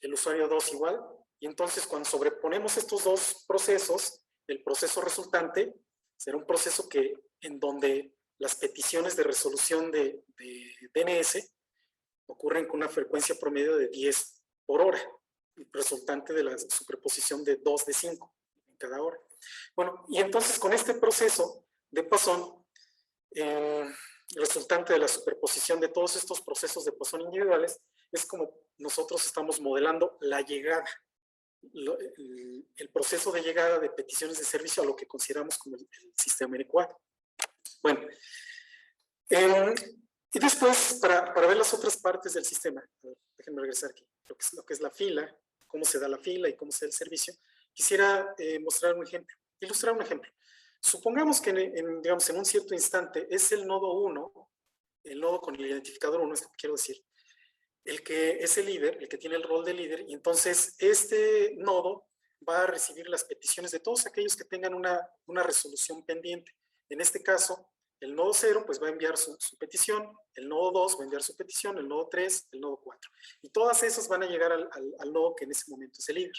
el usuario 2 igual, y entonces cuando sobreponemos estos 2 procesos, el proceso resultante será un proceso en donde las peticiones de resolución de DNS ocurren con una frecuencia promedio de 10 por hora, resultante de la superposición de 2 de 5 en cada hora. Bueno, y entonces con este proceso de Poisson, resultante de la superposición de todos estos procesos de Poisson individuales, es como nosotros estamos modelando la llegada, el proceso de llegada de peticiones de servicio a lo que consideramos como el sistema NQA. Bueno, y después, para ver las otras partes del sistema, déjenme regresar aquí, lo que es la fila, cómo se da la fila y cómo se da el servicio, quisiera ilustrar un ejemplo. Supongamos que digamos, en un cierto instante es el nodo 1, el nodo con el identificador 1, es lo que quiero decir, el que es el líder, el que tiene el rol de líder, y entonces este nodo va a recibir las peticiones de todos aquellos que tengan una resolución pendiente. En este caso, el nodo 0 pues va a enviar su petición, el nodo 2 va a enviar su petición, el nodo 3, el nodo 4. Y todas esas van a llegar al nodo que en ese momento es el líder.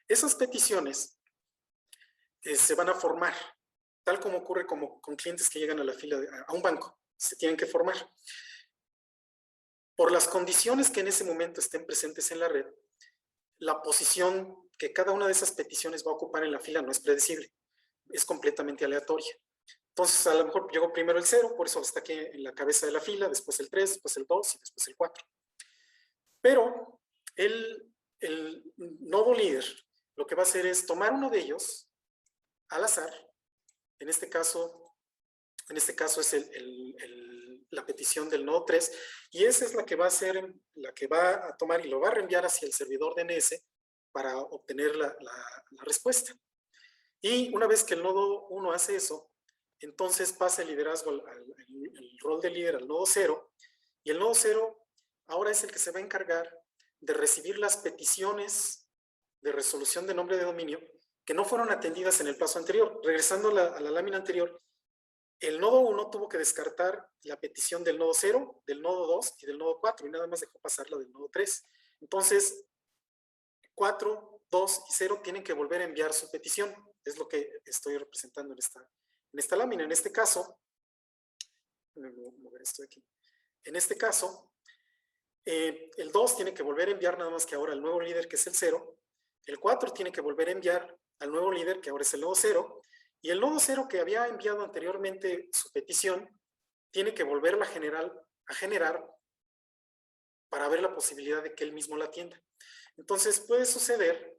Esas peticiones se van a formar, tal como ocurre con clientes que llegan a la fila, a un banco, se tienen que formar. Por las condiciones que en ese momento estén presentes en la red, la posición que cada una de esas peticiones va a ocupar en la fila no es predecible, es completamente aleatoria. Entonces, a lo mejor llegó primero el 0, por eso está aquí en la cabeza de la fila, después el 3, después el 2 y después el 4. Pero el nodo líder lo que va a hacer es tomar uno de ellos al azar. En este caso es la petición del nodo 3, y esa es la que va a tomar y lo va a reenviar hacia el servidor DNS para obtener la respuesta. Y una vez que el nodo 1 hace eso, entonces pasa el liderazgo, el rol de líder al nodo 0, y el nodo 0 ahora es el que se va a encargar de recibir las peticiones de resolución de nombre de dominio que no fueron atendidas en el paso anterior. Regresando a la lámina anterior, el nodo 1 tuvo que descartar la petición del nodo 0, del nodo 2 y del nodo 4, y nada más dejó pasar la del nodo 3. Entonces, 4, 2 y 0 tienen que volver a enviar su petición. Es lo que estoy representando en esta lámina. En este caso, voy a mover esto de aquí. En este caso, el 2 tiene que volver a enviar nada más que ahora al nuevo líder, que es el 0. El 4 tiene que volver a enviar al nuevo líder, que ahora es el nodo 0. Y el nodo 0, que había enviado anteriormente su petición, tiene que volverla a generar para ver la posibilidad de que él mismo la atienda. Entonces, puede suceder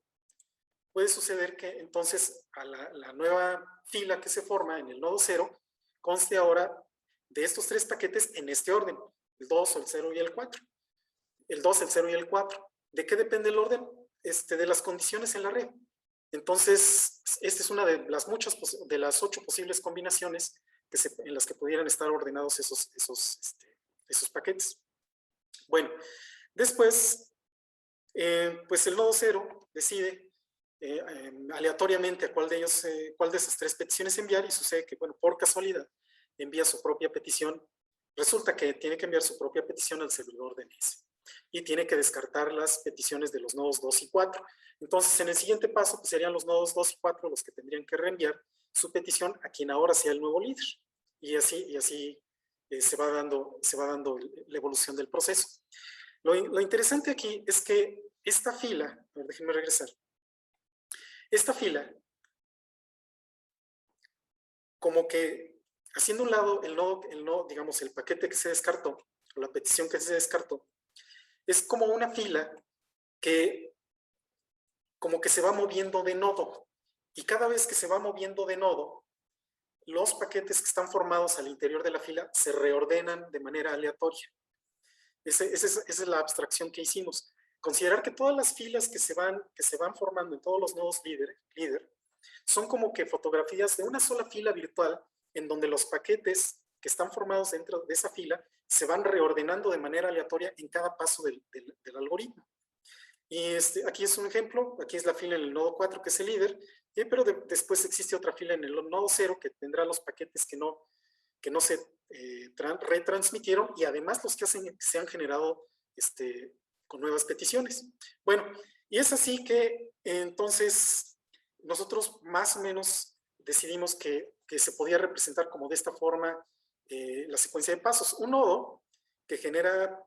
que entonces a la nueva fila que se forma en el nodo 0 conste ahora de estos 3 paquetes en este orden, el 2, el 0 y el 4. El 2, el 0 y el 4. ¿De qué depende el orden? De las condiciones en la red. Entonces, esta es una de las 8 posibles combinaciones en las que pudieran estar ordenados esos paquetes. Bueno, después, pues el nodo 0 decide aleatoriamente a cuál de esas 3 peticiones enviar, y sucede que, bueno, por casualidad, envía su propia petición. Resulta que tiene que enviar su propia petición al servidor DNS y tiene que descartar las peticiones de los nodos 2 y 4. Entonces, en el siguiente paso, pues serían los nodos 2 y 4 los que tendrían que reenviar su petición a quien ahora sea el nuevo líder. Y así se va dando la evolución del proceso. Lo interesante aquí es que esta fila, a ver, déjenme regresar. Esta fila, como que haciendo un lado el nodo, digamos, el paquete que se descartó, o la petición que se descartó, es como una fila que como que se va moviendo de nodo. Y cada vez que se va moviendo de nodo, los paquetes que están formados al interior de la fila se reordenan de manera aleatoria. Esa es la abstracción que hicimos. Considerar que todas las filas que se van formando en todos los nodos líder son como que fotografías de una sola fila virtual en donde los paquetes que están formados dentro de esa fila se van reordenando de manera aleatoria en cada paso del algoritmo. Y aquí es un ejemplo, aquí es la fila en el nodo 4 que es el líder, pero después existe otra fila en el nodo 0 que tendrá los paquetes que no se retransmitieron, y además los que se han generado con nuevas peticiones. Bueno, y es así que entonces nosotros más o menos decidimos que se podía representar como de esta forma la secuencia de pasos. Un nodo que genera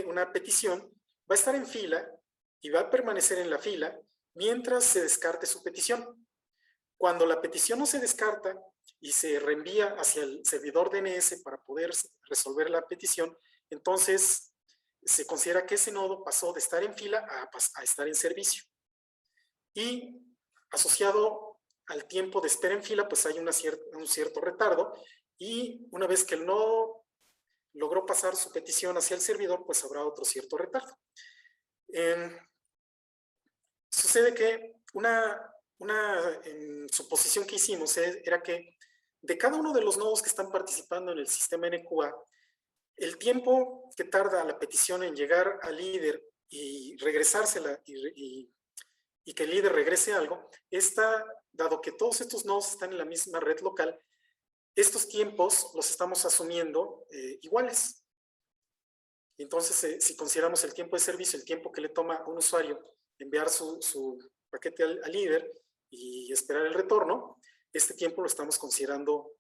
una petición va a estar en fila y va a permanecer en la fila mientras se descarte su petición. Cuando la petición no se descarta y se reenvía hacia el servidor DNS para poder resolver la petición, entonces se considera que ese nodo pasó de estar en fila a estar en servicio. Y asociado al tiempo de espera en fila, pues hay un cierto retardo, y una vez que el nodo logró pasar su petición hacia el servidor, pues habrá otro cierto retardo. Sucede que una suposición que hicimos era que de cada uno de los nodos que están participando en el sistema NQA, el tiempo que tarda la petición en llegar al líder y regresársela y que el líder regrese algo, dado que todos estos nodos están en la misma red local, estos tiempos los estamos asumiendo iguales. Entonces, si consideramos el tiempo de servicio, el tiempo que le toma a un usuario enviar su paquete al líder y esperar el retorno, este tiempo lo estamos considerando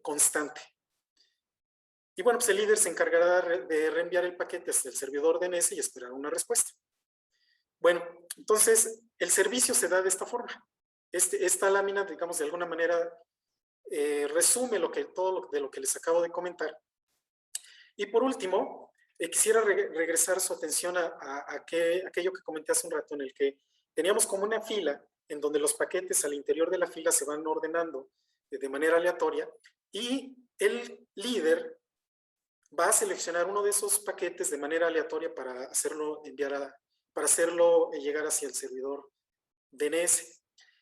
constante. Y bueno, pues el líder se encargará de reenviar el paquete hasta el servidor DNS y esperar una respuesta. Bueno, entonces el servicio se da de esta forma. Esta lámina, digamos, de alguna manera resume todo lo que les acabo de comentar. Y por último, quisiera regresar su atención a aquello que comenté hace un rato, en el que teníamos como una fila en donde los paquetes al interior de la fila se van ordenando de manera aleatoria, y el líder va a seleccionar uno de esos paquetes de manera aleatoria para hacerlo llegar hacia el servidor DNS.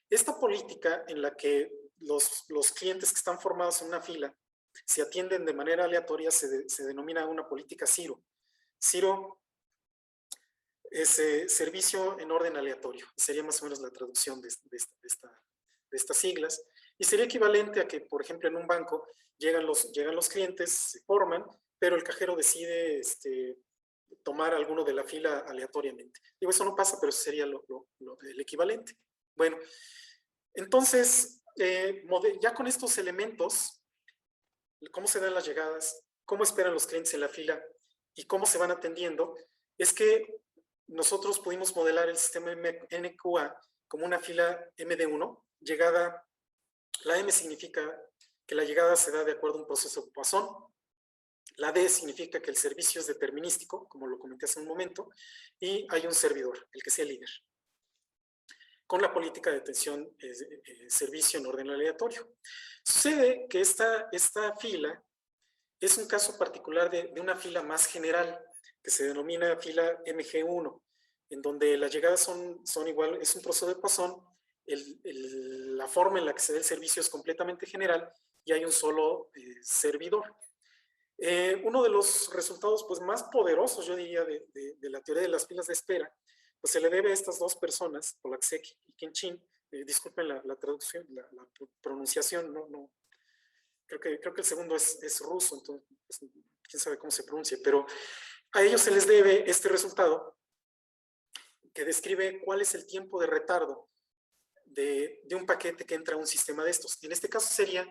Esta política en la que los clientes que están formados en una fila se atienden de manera aleatoria se denomina una política Zero. Zero servicio en orden aleatorio. Sería más o menos la traducción de estas siglas. Y sería equivalente a que, por ejemplo, en un banco llegan los clientes, se forman, pero el cajero decide tomar alguno de la fila aleatoriamente. Digo, eso no pasa, pero eso sería el equivalente. Bueno, entonces, ya con estos elementos, cómo se dan las llegadas, cómo esperan los clientes en la fila y cómo se van atendiendo, es que nosotros pudimos modelar el sistema NQA como una fila MD1, llegada, la M significa que la llegada se da de acuerdo a un proceso de Poisson, la D significa que el servicio es determinístico, como lo comenté hace un momento, y hay un servidor, el que sea líder, con la política de atención servicio en orden aleatorio. Sucede que esta fila es un caso particular de una fila más general, que se denomina fila MG1, en donde las llegadas son igual, es un proceso de Poisson, la forma en la que se da el servicio es completamente general y hay un solo servidor. Uno de los resultados pues, más poderosos, yo diría, de la teoría de las filas de espera, pues se le debe a estas dos personas, Polaczek y Kenshin. Disculpen la traducción, la pronunciación, no. Creo que el segundo es ruso, entonces pues, quién sabe cómo se pronuncia, pero a ellos se les debe este resultado que describe cuál es el tiempo de retardo de un paquete que entra a un sistema de estos. En este caso sería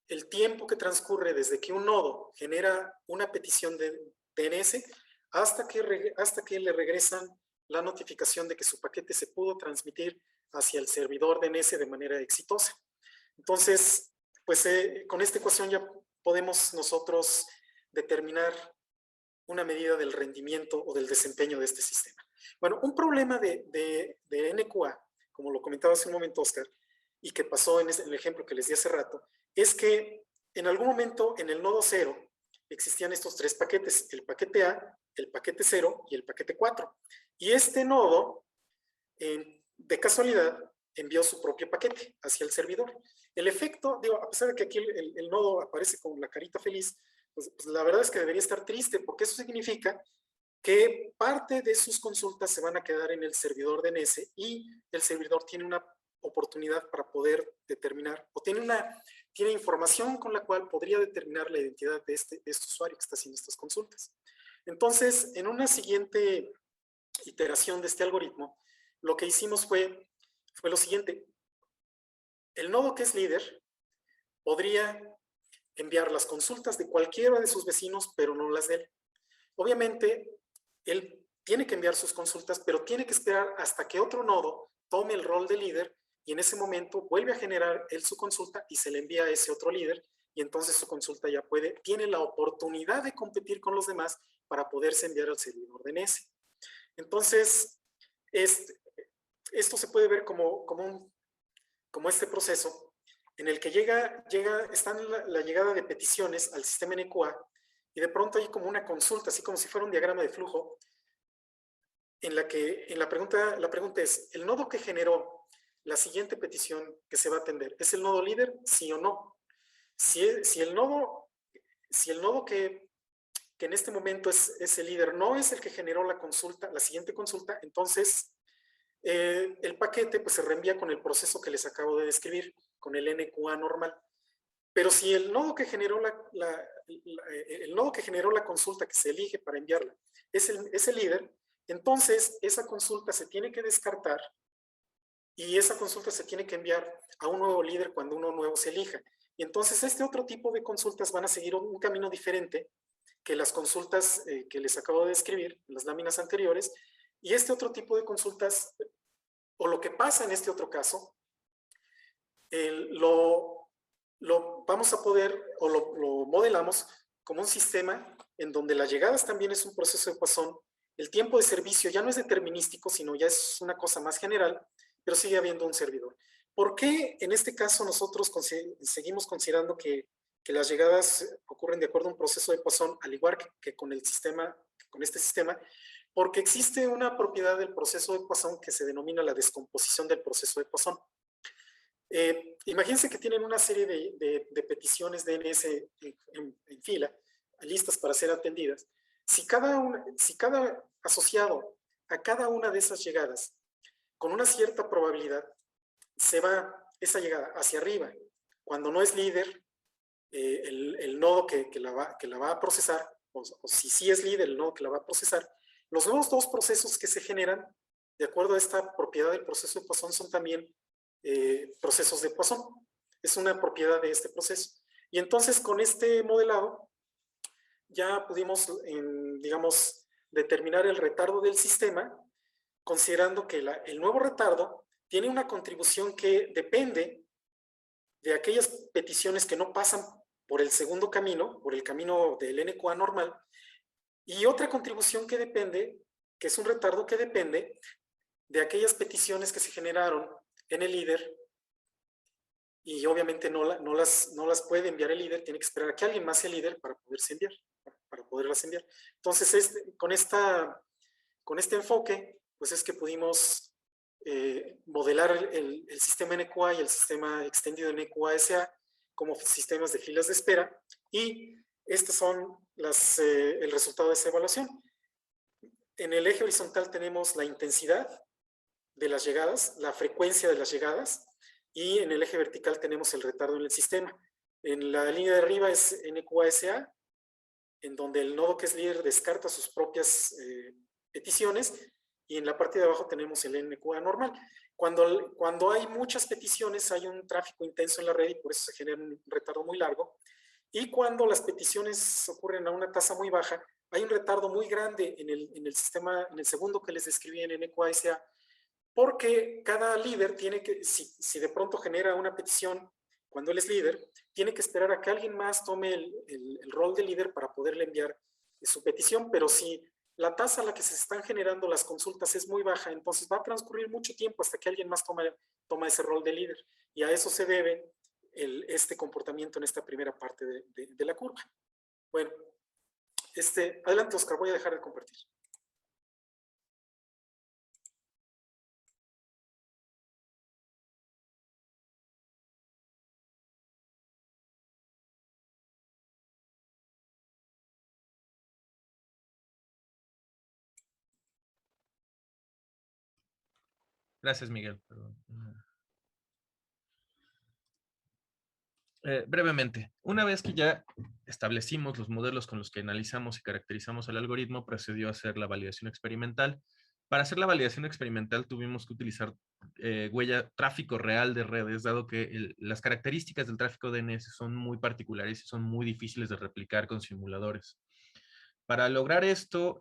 el tiempo que transcurre desde que un nodo genera una petición de DNS hasta que le regresan la notificación de que su paquete se pudo transmitir hacia el servidor DNS de manera exitosa. Entonces, pues con esta ecuación ya podemos nosotros determinar una medida del rendimiento o del desempeño de este sistema. Bueno, un problema de NQA, como lo comentaba hace un momento Oscar, y que pasó en el ejemplo que les di hace rato, es que en algún momento en el nodo 0 existían estos tres paquetes, el paquete A, el paquete 0 y el paquete 4. Y este nodo, de casualidad, envió su propio paquete hacia el servidor. El efecto, digo, a pesar de que aquí el nodo aparece con la carita feliz, pues la verdad es que debería estar triste, porque eso significa que parte de sus consultas se van a quedar en el servidor DNS y el servidor tiene una oportunidad para poder determinar, o tiene información con la cual podría determinar la identidad de este usuario que está haciendo estas consultas. Entonces, en una siguiente iteración de este algoritmo, lo que hicimos fue lo siguiente. El nodo que es líder podría enviar las consultas de cualquiera de sus vecinos, pero no las de él. Obviamente, él tiene que enviar sus consultas, pero tiene que esperar hasta que otro nodo tome el rol de líder y en ese momento vuelve a generar él su consulta y se le envía a ese otro líder y entonces su consulta ya tiene la oportunidad de competir con los demás para poderse enviar al servidor DNS. Entonces, esto se puede ver como este proceso en el que está la llegada de peticiones al sistema NQA y de pronto hay como una consulta, así como si fuera un diagrama de flujo, en la pregunta es, ¿el nodo que generó la siguiente petición que se va a atender es el nodo líder, sí o no? Si el nodo que en este momento es el líder no es el que generó la siguiente consulta, entonces el paquete pues, se reenvía con el proceso que les acabo de describir, con el NQA normal. Pero si el nodo que generó la consulta que se elige para enviarla es el líder, entonces esa consulta se tiene que descartar y esa consulta se tiene que enviar a un nuevo líder cuando uno nuevo se elija. Y entonces este otro tipo de consultas van a seguir un camino diferente que las consultas que les acabo de describir en las láminas anteriores. Y este otro tipo de consultas, o lo que pasa en este otro caso, lo vamos a poder, o lo modelamos como un sistema en donde las llegadas también es un proceso de Poisson. El tiempo de servicio ya no es determinístico, sino ya es una cosa más general, pero sigue habiendo un servidor. ¿Por qué en este caso nosotros seguimos considerando que las llegadas ocurren de acuerdo a un proceso de Poisson, al igual que con este sistema? Porque existe una propiedad del proceso de Poisson que se denomina la descomposición del proceso de Poisson. Imagínense que tienen una serie de peticiones DNS en fila, listas para ser atendidas. Si cada asociado a cada una de esas llegadas, con una cierta probabilidad, se va esa llegada hacia arriba. Cuando no es líder, el nodo que la va a procesar, o si sí es líder el nodo que la va a procesar, los nuevos dos procesos que se generan, de acuerdo a esta propiedad del proceso de Poisson, son también procesos de Poisson. Es una propiedad de este proceso. Y entonces con este modelado ya pudimos, digamos, determinar el retardo del sistema, considerando que el nuevo retardo tiene una contribución que depende de aquellas peticiones que no pasan por el segundo camino, por el camino del NQA normal, y otra contribución que depende, que es un retardo que depende de aquellas peticiones que se generaron en el líder, y obviamente no las puede enviar el líder, tiene que esperar a que alguien más sea líder para poderse enviar, para poderlas enviar. Entonces, con este enfoque, pues es que pudimos modelar el sistema NQA y el sistema extendido NQA-SA como sistemas de filas de espera, y estos son el resultado de esa evaluación. En el eje horizontal tenemos la intensidad de las llegadas, la frecuencia de las llegadas, y en el eje vertical tenemos el retardo en el sistema. En la línea de arriba es NQA-SA, en donde el nodo que es líder descarta sus propias peticiones, y en la parte de abajo tenemos el NQA normal. Cuando hay muchas peticiones, hay un tráfico intenso en la red y por eso se genera un retardo muy largo. Y cuando las peticiones ocurren a una tasa muy baja, hay un retardo muy grande en el sistema, en el segundo que les describí en NQA-SA, porque cada líder tiene que, si de pronto genera una petición cuando él es líder, tiene que esperar a que alguien más tome el rol de líder para poderle enviar su petición, pero si la tasa a la que se están generando las consultas es muy baja, entonces va a transcurrir mucho tiempo hasta que alguien más toma ese rol de líder, y a eso se debe este comportamiento en esta primera parte de la curva. Bueno, adelante, Oscar, voy a dejar de compartir. Gracias, Miguel. Brevemente, una vez que ya establecimos los modelos con los que analizamos y caracterizamos el algoritmo, procedió a hacer la validación experimental. Para hacer la validación experimental tuvimos que utilizar tráfico real de redes, dado que las características del tráfico DNS son muy particulares y son muy difíciles de replicar con simuladores. Para lograr esto,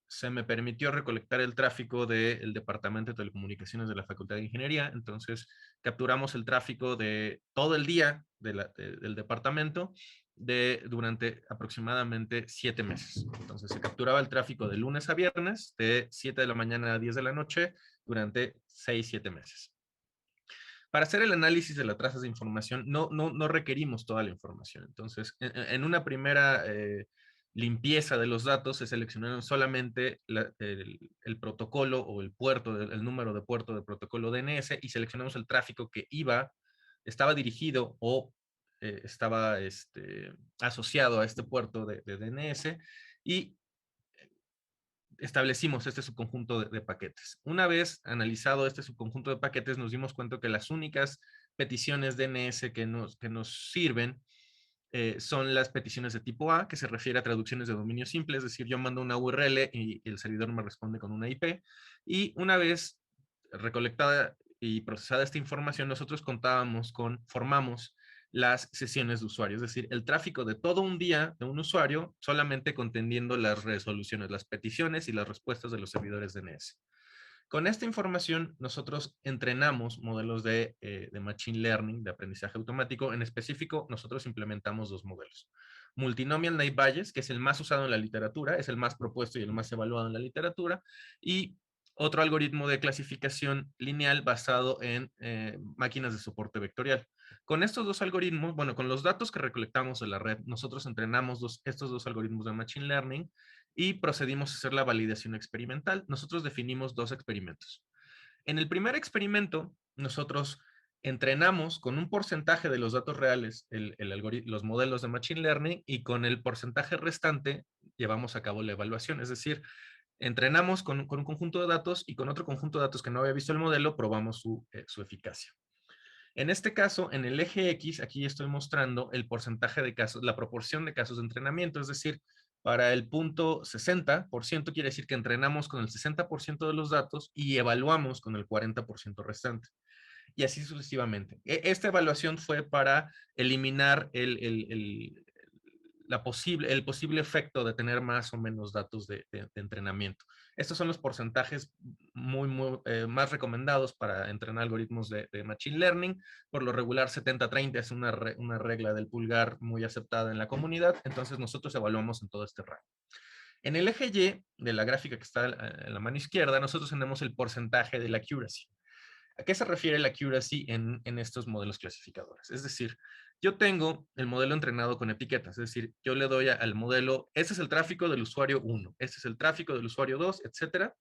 se me permitió recolectar el tráfico del Departamento de Telecomunicaciones de la Facultad de Ingeniería. Entonces, capturamos el tráfico de todo el día del departamento durante aproximadamente 7 meses. Entonces, se capturaba el tráfico de lunes a viernes, de 7 de la mañana a 10 de la noche, durante 6-7 meses. Para hacer el análisis de las trazas de información, no requerimos toda la información. Entonces, en una primera limpieza de los datos, se seleccionaron solamente el protocolo o el puerto, el número de puerto de protocolo DNS, y seleccionamos el tráfico que estaba dirigido o estaba asociado a este puerto de DNS, y establecimos este subconjunto de paquetes. Una vez analizado este subconjunto de paquetes, nos dimos cuenta que las únicas peticiones DNS que nos sirven son las peticiones de tipo A, que se refiere a traducciones de dominio simple, es decir, yo mando una URL y el servidor me responde con una IP, y una vez recolectada y procesada esta información, nosotros formamos las sesiones de usuario, es decir, el tráfico de todo un día de un usuario, solamente contendiendo las resoluciones, las peticiones y las respuestas de los servidores DNS. Con esta información, nosotros entrenamos modelos de Machine Learning, de aprendizaje automático. En específico, nosotros implementamos 2 modelos. Multinomial Naive Bayes, que es el más usado en la literatura, es el más propuesto y el más evaluado en la literatura, y otro algoritmo de clasificación lineal basado en máquinas de soporte vectorial. Con estos 2 algoritmos, bueno, con los datos que recolectamos de la red, nosotros entrenamos estos 2 algoritmos de Machine Learning y procedimos a hacer la validación experimental. Nosotros definimos 2 experimentos. En el primer experimento, nosotros entrenamos con un porcentaje de los datos reales los modelos de Machine Learning, y con el porcentaje restante llevamos a cabo la evaluación. Es decir, entrenamos con un conjunto de datos y con otro conjunto de datos que no había visto el modelo, probamos su eficacia. En este caso, en el eje X, aquí estoy mostrando el porcentaje de casos, la proporción de casos de entrenamiento, es decir, para el punto 60%, quiere decir que entrenamos con el 60% de los datos y evaluamos con el 40% restante. Y así sucesivamente. Esta evaluación fue para eliminar el posible efecto de tener más o menos datos de entrenamiento. Estos son los porcentajes más recomendados para entrenar algoritmos de Machine Learning. Por lo regular, 70-30 es una regla del pulgar muy aceptada en la comunidad, entonces nosotros evaluamos en todo este rango. En el eje Y de la gráfica que está en la mano izquierda, nosotros tenemos el porcentaje de la accuracy. ¿A qué se refiere la accuracy en estos modelos clasificadores? Es decir, yo tengo el modelo entrenado con etiquetas, es decir, yo le doy al modelo, este es el tráfico del usuario 1, este es el tráfico del usuario 2, etcétera.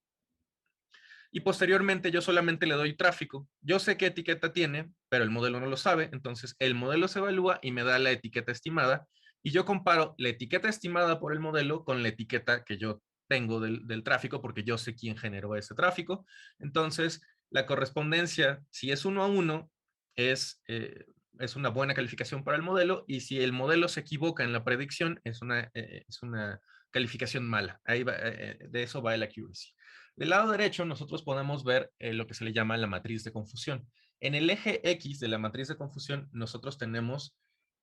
Y posteriormente yo solamente le doy tráfico. Yo sé qué etiqueta tiene, pero el modelo no lo sabe, entonces el modelo se evalúa y me da la etiqueta estimada, y yo comparo la etiqueta estimada por el modelo con la etiqueta que yo tengo del tráfico, porque yo sé quién generó ese tráfico. Entonces, la correspondencia, si es 1 a 1, es una buena calificación para el modelo, y si el modelo se equivoca en la predicción, es una calificación mala. Ahí va, de eso va el accuracy. Del lado derecho, nosotros podemos ver lo que se le llama la matriz de confusión. En el eje X de la matriz de confusión, nosotros tenemos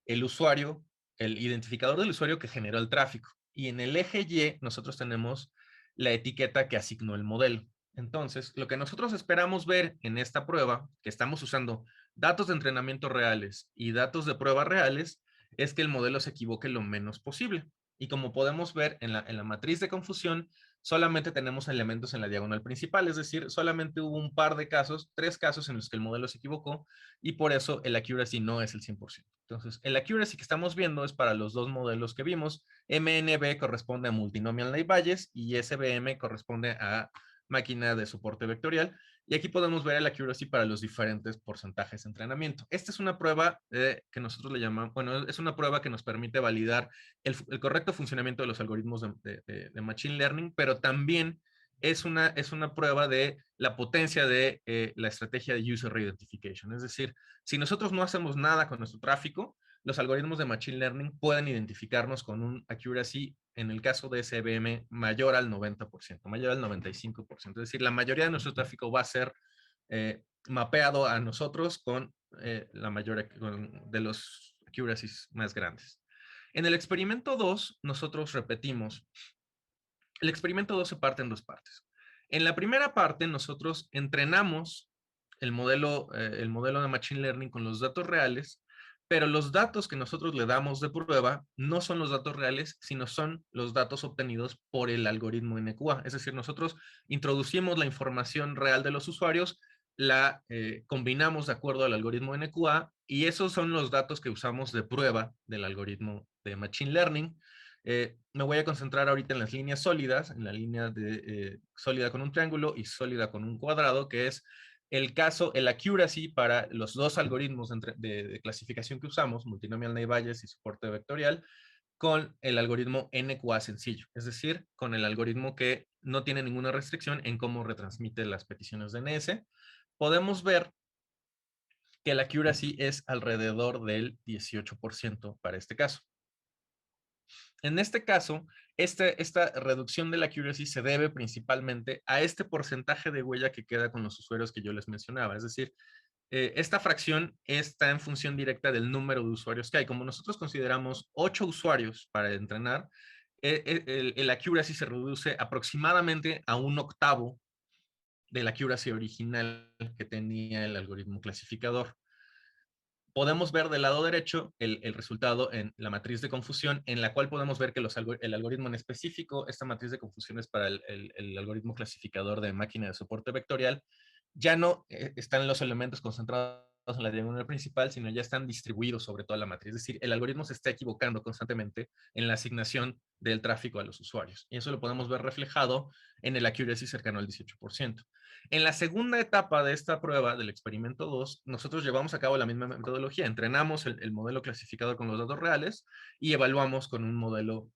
el usuario, el identificador del usuario que generó el tráfico. Y en el eje Y, nosotros tenemos la etiqueta que asignó el modelo. Entonces, lo que nosotros esperamos ver en esta prueba, que estamos usando datos de entrenamiento reales y datos de prueba reales, es que el modelo se equivoque lo menos posible. Y como podemos ver en la matriz de confusión, solamente tenemos elementos en la diagonal principal, es decir, solamente hubo un par de casos, 3 casos en los que el modelo se equivocó, y por eso el accuracy no es el 100%. Entonces, el accuracy que estamos viendo es para los dos modelos que vimos. MNB corresponde a Multinomial Naive Bayes y SVM corresponde a máquina de soporte vectorial. Y aquí podemos ver el accuracy para los diferentes porcentajes de entrenamiento. Esta es una prueba que nosotros le llamamos, bueno, es una prueba que nos permite validar el correcto funcionamiento de los algoritmos de Machine Learning, pero también es una prueba de la potencia de la estrategia de User Identification. Es decir, si nosotros no hacemos nada con nuestro tráfico, los algoritmos de Machine Learning pueden identificarnos con un accuracy, en el caso de SVM, mayor al 90%, mayor al 95%. Es decir, la mayoría de nuestro tráfico va a ser mapeado a nosotros con la mayoría de los accuracies más grandes. En el experimento 2, nosotros repetimos. El experimento 2 se parte en 2 partes. En la primera parte, nosotros entrenamos el modelo de Machine Learning con los datos reales, pero los datos que nosotros le damos de prueba no son los datos reales, sino son los datos obtenidos por el algoritmo NQA. Es decir, nosotros introducimos la información real de los usuarios, la combinamos de acuerdo al algoritmo NQA, y esos son los datos que usamos de prueba del algoritmo de Machine Learning. Me voy a concentrar ahorita en las líneas sólidas, en la línea de sólida con un triángulo y sólida con un cuadrado, que es el accuracy para los dos algoritmos de clasificación que usamos, Multinomial Naive Bayes y soporte vectorial, con el algoritmo NQA sencillo, es decir, con el algoritmo que no tiene ninguna restricción en cómo retransmite las peticiones de NS. Podemos ver que el accuracy es alrededor del 18% para este caso. En este caso, esta reducción de la accuracy se debe principalmente a este porcentaje de huella que queda con los usuarios que yo les mencionaba. Es decir, esta fracción está en función directa del número de usuarios que hay. Como nosotros consideramos 8 usuarios para entrenar, el accuracy se reduce aproximadamente a 1/8 de la accuracy original que tenía el algoritmo clasificador. Podemos ver del lado derecho el resultado en la matriz de confusión, en la cual podemos ver que el algoritmo en específico, esta matriz de confusión es para el algoritmo clasificador de máquina de soporte vectorial, ya no están los elementos concentrados en la diagonal principal, sino ya están distribuidos sobre toda la matriz. Es decir, el algoritmo se está equivocando constantemente en la asignación del tráfico a los usuarios. Y eso lo podemos ver reflejado en el accuracy cercano al 18%. En la segunda etapa de esta prueba del experimento 2, nosotros llevamos a cabo la misma metodología. Entrenamos el modelo clasificador con los datos reales y evaluamos con un modelo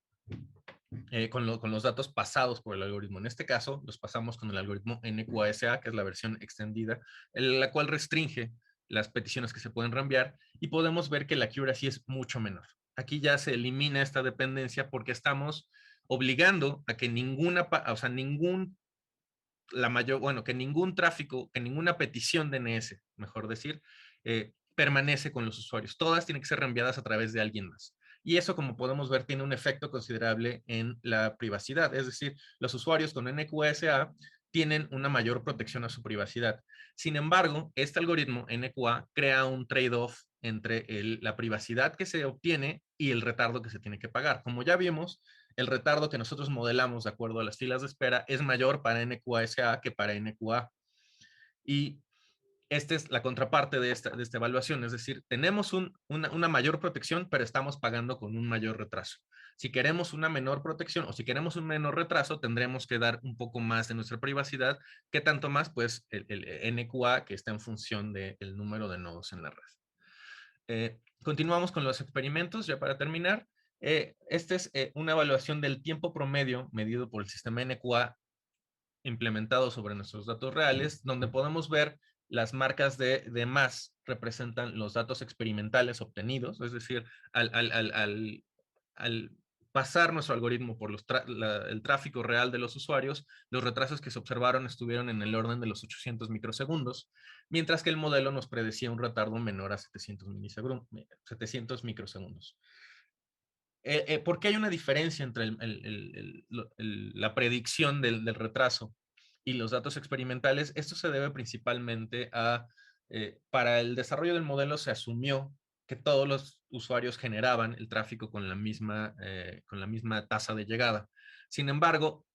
con los datos pasados por el algoritmo. En este caso, los pasamos con el algoritmo NQASA, que es la versión extendida, la cual restringe las peticiones que se pueden reenviar, y podemos ver que la accuracy es mucho menor. Aquí ya se elimina esta dependencia porque estamos obligando a que que ningún tráfico, que ninguna petición DNS, mejor decir, permanece con los usuarios. Todas tienen que ser reenviadas a través de alguien más. Y eso, como podemos ver, tiene un efecto considerable en la privacidad. Es decir, los usuarios con NQASA tienen una mayor protección a su privacidad. Sin embargo, este algoritmo NQA crea un trade-off entre la privacidad que se obtiene y el retardo que se tiene que pagar. Como ya vimos, el retardo que nosotros modelamos de acuerdo a las filas de espera es mayor para NQASA que para NQA. Y esta es la contraparte de esta evaluación, es decir, tenemos una mayor protección, pero estamos pagando con un mayor retraso. Si queremos una menor protección o si queremos un menor retraso, tendremos que dar un poco más de nuestra privacidad, que tanto más, pues, el NQA, que está en función del número de nodos en la red. Continuamos con los experimentos, ya para terminar. Esta es una evaluación del tiempo promedio medido por el sistema NQA implementado sobre nuestros datos reales, donde podemos ver las marcas de más representan los datos experimentales obtenidos, es decir, al pasar nuestro algoritmo por el tráfico real de los usuarios, los retrasos que se observaron estuvieron en el orden de los 800 microsegundos, mientras que el modelo nos predecía un retardo menor a 700 microsegundos. ¿Por qué hay una diferencia entre la predicción del retraso y los datos experimentales? Esto se debe principalmente a, para el desarrollo del modelo se asumió que todos los usuarios generaban el tráfico con la misma tasa de llegada. Sin embargo,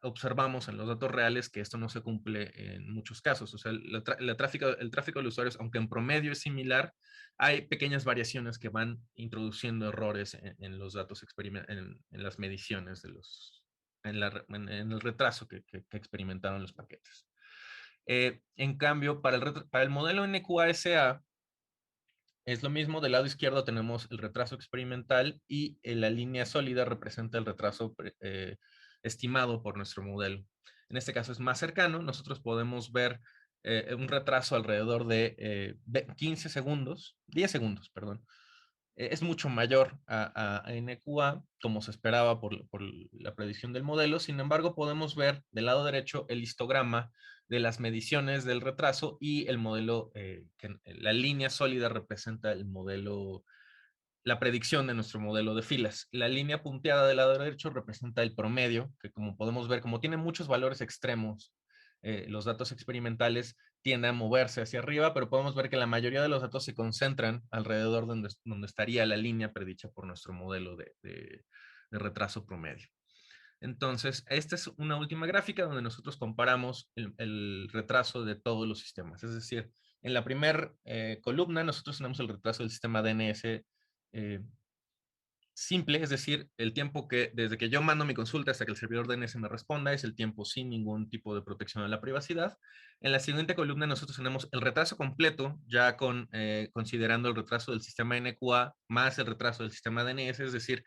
observamos en los datos reales que esto no se cumple en muchos casos. O sea, el tráfico de los usuarios, aunque en promedio es similar, hay pequeñas variaciones que van introduciendo errores en los datos, en las mediciones en el retraso que experimentaron los paquetes. En cambio, para el modelo NQASA, es lo mismo. Del lado izquierdo tenemos el retraso experimental y la línea sólida representa el retraso estimado por nuestro modelo. En este caso es más cercano. Nosotros podemos ver un retraso alrededor de 15 segundos, 10 segundos, perdón. Es mucho mayor a NQA, como se esperaba por la predicción del modelo. Sin embargo, podemos ver del lado derecho el histograma de las mediciones del retraso y el modelo, la línea sólida representa el modelo, la predicción de nuestro modelo de filas. La línea punteada del lado derecho representa el promedio, que como podemos ver, como tiene muchos valores extremos, los datos experimentales tienden a moverse hacia arriba, pero podemos ver que la mayoría de los datos se concentran alrededor donde estaría la línea predicha por nuestro modelo de retraso promedio. Entonces, esta es una última gráfica donde nosotros comparamos el retraso de todos los sistemas. Es decir, en la primera columna nosotros tenemos el retraso del sistema DNS simple, es decir, el tiempo que desde que yo mando mi consulta hasta que el servidor DNS me responda es el tiempo sin ningún tipo de protección a la privacidad. En la siguiente columna nosotros tenemos el retraso completo, ya considerando el retraso del sistema NQA más el retraso del sistema DNS, es decir,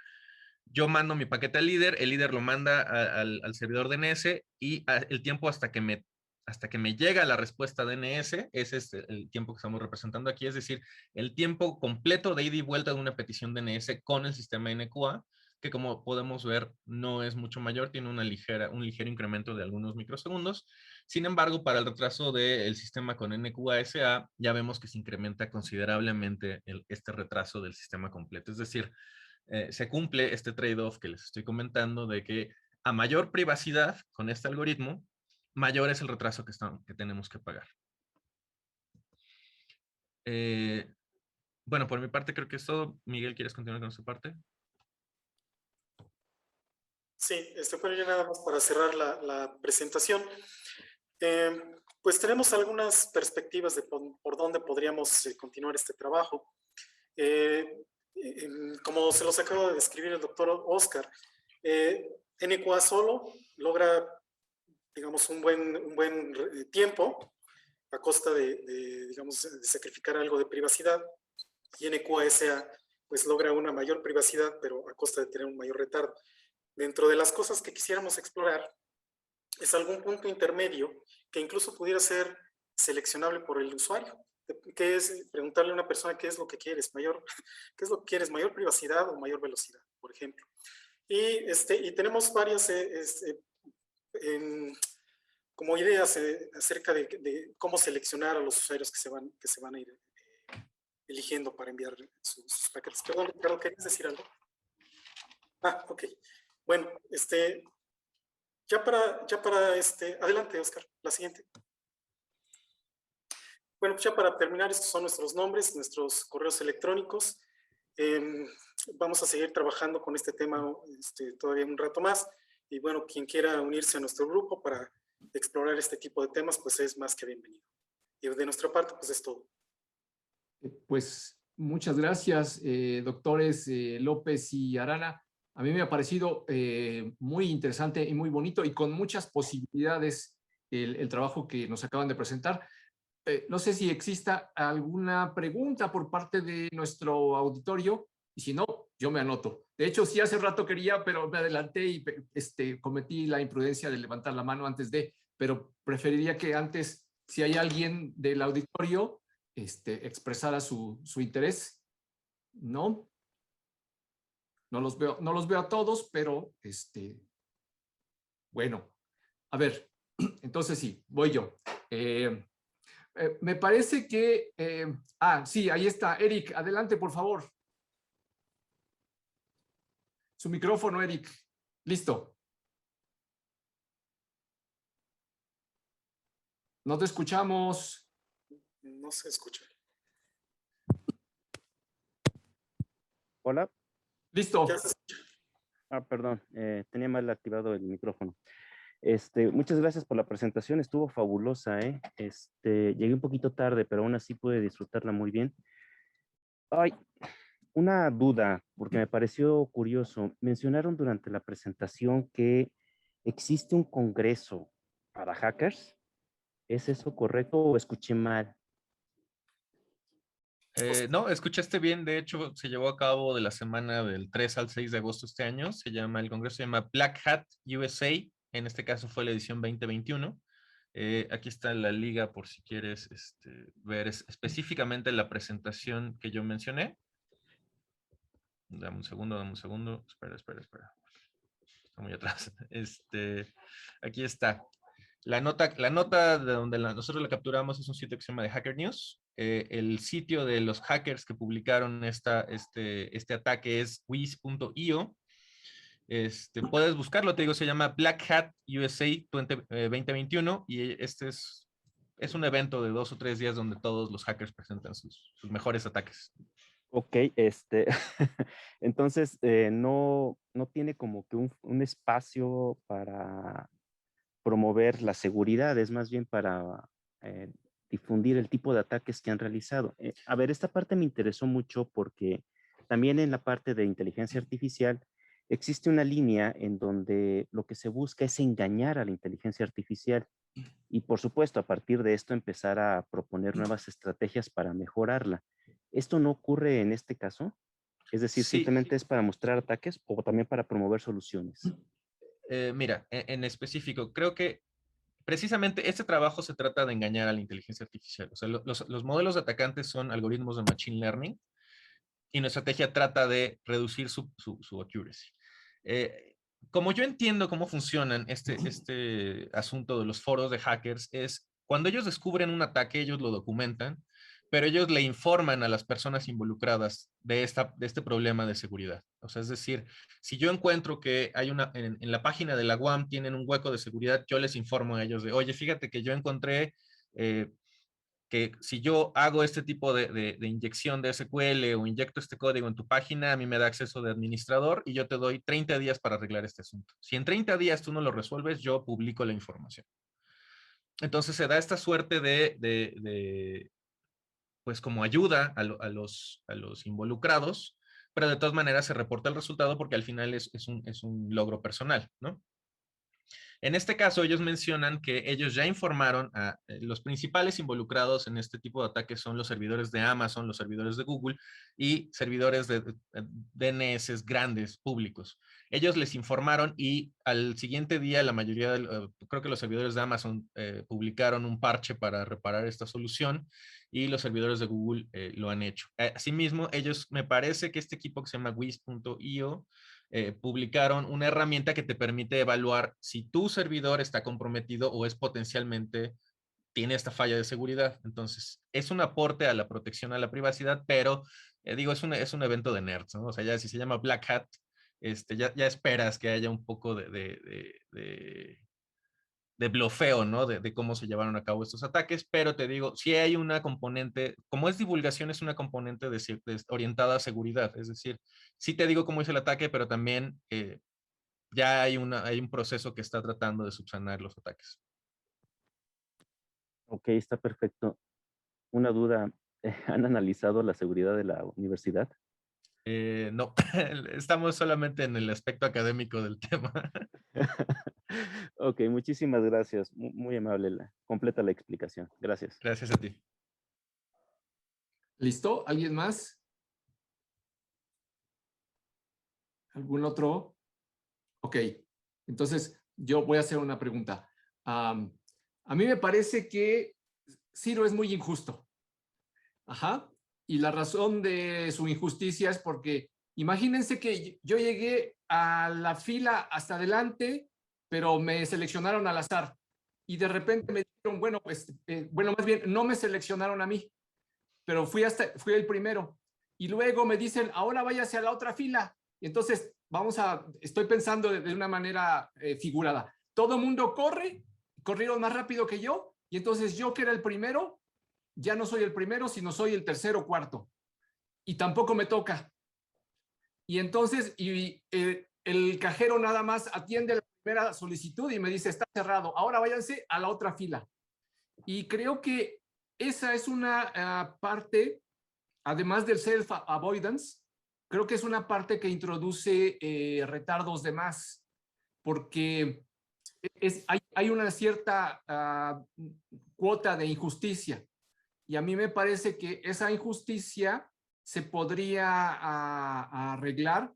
yo mando mi paquete al líder, el líder lo manda al servidor DNS y el tiempo hasta que me llega la respuesta DNS, ese es el tiempo que estamos representando aquí, es decir, el tiempo completo de ida y vuelta de una petición DNS con el sistema NQA, que como podemos ver no es mucho mayor, tiene un ligero incremento de algunos microsegundos. Sin embargo, para el retraso del sistema con NQASA, ya vemos que se incrementa considerablemente este retraso del sistema completo. Es decir, se cumple este trade-off que les estoy comentando de que a mayor privacidad con este algoritmo, mayor es el retraso que tenemos que pagar. Bueno, por mi parte creo que es todo. Miguel, ¿quieres continuar con su parte? Sí, bueno, ya nada más para cerrar la presentación. Pues tenemos algunas perspectivas de por dónde podríamos continuar este trabajo. Como se los acaba de describir el doctor Oscar, NQA solo logra, digamos, un buen tiempo a costa digamos, de sacrificar algo de privacidad, y NQASA pues logra una mayor privacidad, pero a costa de tener un mayor retardo. Dentro de las cosas que quisiéramos explorar es algún punto intermedio que incluso pudiera ser seleccionable por el usuario, que es preguntarle a una persona qué es lo que quieres, qué es lo que quieres, mayor privacidad o mayor velocidad, por ejemplo. Y tenemos varias como ideas acerca de cómo seleccionar a los usuarios que se van a ir eligiendo para enviar sus paquetes. Perdón, Ricardo, ¿querías decir algo? Ah, ok. Bueno, adelante, Oscar, la siguiente. Bueno, pues ya para terminar, estos son nuestros nombres, nuestros correos electrónicos. Vamos a seguir trabajando con este tema todavía un rato más. Y bueno, quien quiera unirse a nuestro grupo para explorar este tipo de temas, pues es más que bienvenido. Y de nuestra parte, pues es todo. Pues muchas gracias, doctores López y Arana. A mí me ha parecido muy interesante y muy bonito y con muchas posibilidades el trabajo que nos acaban de presentar. No sé si exista alguna pregunta por parte de nuestro auditorio y si no, yo me anoto. De hecho, sí hace rato quería, pero me adelanté y cometí la imprudencia de levantar la mano antes pero preferiría que antes, si hay alguien del auditorio, expresara su interés. ¿No? No los veo a todos, pero bueno, a ver, entonces sí, voy yo. Me parece que, sí, ahí está, Eric, adelante, por favor. Su micrófono, Eric. Listo. No te escuchamos. No se escucha. Hola. Listo. Ya se escucha. Perdón, tenía mal activado el micrófono. Muchas gracias por la presentación, estuvo fabulosa, ¿eh? Llegué un poquito tarde, pero aún así pude disfrutarla muy bien. Ay, una duda, porque me pareció curioso. Mencionaron durante la presentación que existe un congreso para hackers. ¿Es eso correcto o escuché mal? No, escuchaste bien. De hecho, se llevó a cabo de la semana del 3 al 6 de agosto este año. El congreso se llama Black Hat USA. En este caso fue la edición 2021. Aquí está la liga por si quieres ver específicamente la presentación que yo mencioné. Dame un segundo. Espera. Está muy atrás. Aquí está. La nota de donde nosotros la capturamos es un sitio que se llama The Hacker News. El sitio de los hackers que publicaron este ataque es wiz.io. Puedes buscarlo, te digo, se llama Black Hat USA 2021 y es un evento de 2 o 3 días donde todos los hackers presentan sus mejores ataques. Ok, entonces no tiene como que un espacio para promover la seguridad, es más bien para difundir el tipo de ataques que han realizado. A ver, esta parte me interesó mucho porque también en la parte de inteligencia artificial existe una línea en donde lo que se busca es engañar a la inteligencia artificial y por supuesto a partir de esto empezar a proponer nuevas estrategias para mejorarla. ¿Esto no ocurre en este caso? Es decir, Sí. ¿simplemente es para mostrar ataques o también para promover soluciones? Mira, en específico, creo que precisamente este trabajo se trata de engañar a la inteligencia artificial. O sea, los modelos de atacantes son algoritmos de machine learning y nuestra estrategia trata de reducir su accuracy. Como yo entiendo cómo funcionan este asunto de los foros de hackers es cuando ellos descubren un ataque, ellos lo documentan, pero ellos le informan a las personas involucradas de este problema de seguridad. O sea, es decir, si yo encuentro que hay en la página de la UAM tienen un hueco de seguridad, yo les informo a ellos de, oye, fíjate que yo encontré que si yo hago este tipo de inyección de SQL o inyecto este código en tu página, a mí me da acceso de administrador y yo te doy 30 días para arreglar este asunto. Si en 30 días tú no lo resuelves, yo publico la información. Entonces se da esta suerte pues como ayuda a los involucrados, pero de todas maneras se reporta el resultado porque al final es un logro personal, ¿no? En este caso, ellos mencionan que ellos ya informaron a los principales involucrados en este tipo de ataques son los servidores de Amazon, los servidores de Google y servidores de DNS grandes, públicos. Ellos les informaron y al siguiente día la mayoría, creo que los servidores de Amazon publicaron un parche para reparar esta solución y los servidores de Google lo han hecho. Asimismo, ellos, me parece que este equipo que se llama Wiz.io, publicaron una herramienta que te permite evaluar si tu servidor está comprometido o es potencialmente, tiene esta falla de seguridad. Entonces, es un aporte a la protección a la privacidad, pero digo, es un evento de nerds, ¿no? O sea, ya si se llama Black Hat, ya esperas que haya un poco de blofeo, ¿no? De cómo se llevaron a cabo estos ataques, pero te digo, sí hay una componente, como es divulgación, es una componente orientada a seguridad, es decir, sí te digo cómo es el ataque, pero también ya hay un proceso que está tratando de subsanar los ataques. Ok, está perfecto. Una duda, ¿han analizado la seguridad de la universidad? No, estamos solamente en el aspecto académico del tema. Ok, muchísimas gracias. Muy amable, completa la explicación. Gracias. Gracias a ti. ¿Listo? ¿Alguien más? ¿Algún otro? Ok, entonces yo voy a hacer una pregunta. A mí me parece que Ciro es muy injusto. Ajá. Y la razón de su injusticia es porque imagínense que yo llegué a la fila hasta adelante, pero me seleccionaron al azar. Y de repente me dijeron, bueno, pues, más bien, no me seleccionaron a mí, pero fui el primero. Y luego me dicen, ahora váyase a la otra fila. Y entonces, estoy pensando de una manera figurada. Todo el mundo corrieron más rápido que yo, y entonces yo que era el primero, ya no soy el primero, sino soy el tercero o cuarto. Y tampoco me toca. Y entonces, el cajero nada más atiende la primera solicitud y me dice, está cerrado, ahora váyanse a la otra fila. Y creo que esa es una parte, además del self-avoidance, creo que es una parte que introduce retardos de más, porque hay una cierta cuota de injusticia. Y a mí me parece que esa injusticia se podría arreglar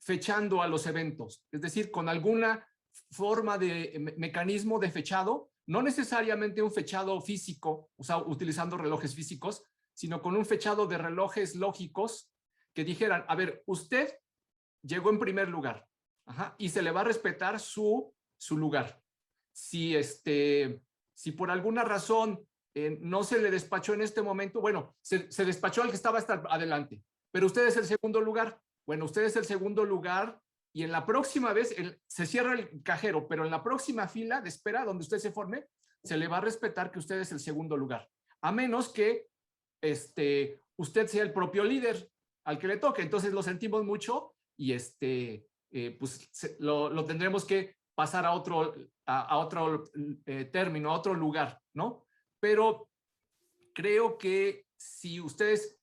fechando a los eventos, es decir, con alguna forma de mecanismo de fechado, no necesariamente un fechado físico, o sea, utilizando relojes físicos, sino con un fechado de relojes lógicos que dijeran, a ver, usted llegó en primer lugar, y se le va a respetar su lugar. Si por alguna razón no se le despachó en este momento, bueno, se despachó al que estaba hasta adelante, pero usted es el segundo lugar. Bueno, usted es el segundo lugar y en la próxima vez se cierra el cajero, pero en la próxima fila de espera donde usted se forme, se le va a respetar que usted es el segundo lugar, a menos que usted sea el propio líder al que le toque. Entonces lo sentimos mucho y pues lo tendremos que pasar a otro término, a otro lugar, ¿no? Pero creo que si ustedes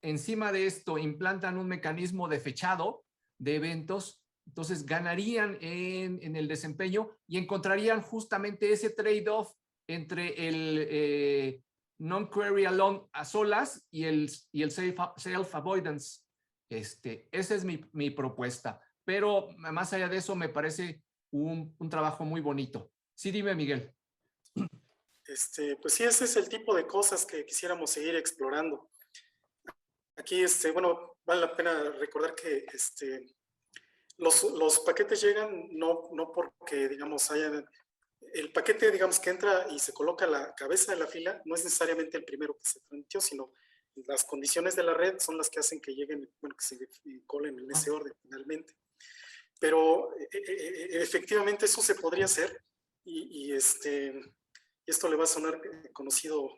encima de esto implantan un mecanismo de fechado de eventos, entonces ganarían en el desempeño y encontrarían justamente ese trade-off entre el non-query alone a solas y el self-avoidance. Esa es mi propuesta. Pero más allá de eso, me parece un trabajo muy bonito. Sí, dime, Miguel. Pues sí, ese es el tipo de cosas que quisiéramos seguir explorando. Aquí, bueno, vale la pena recordar que los paquetes llegan no porque, digamos, el paquete, digamos, que entra y se coloca a la cabeza de la fila, no es necesariamente el primero que se transmitió, sino las condiciones de la red son las que hacen que lleguen, bueno, que se colen en ese orden finalmente. Pero efectivamente eso se podría hacer y esto le va a sonar conocido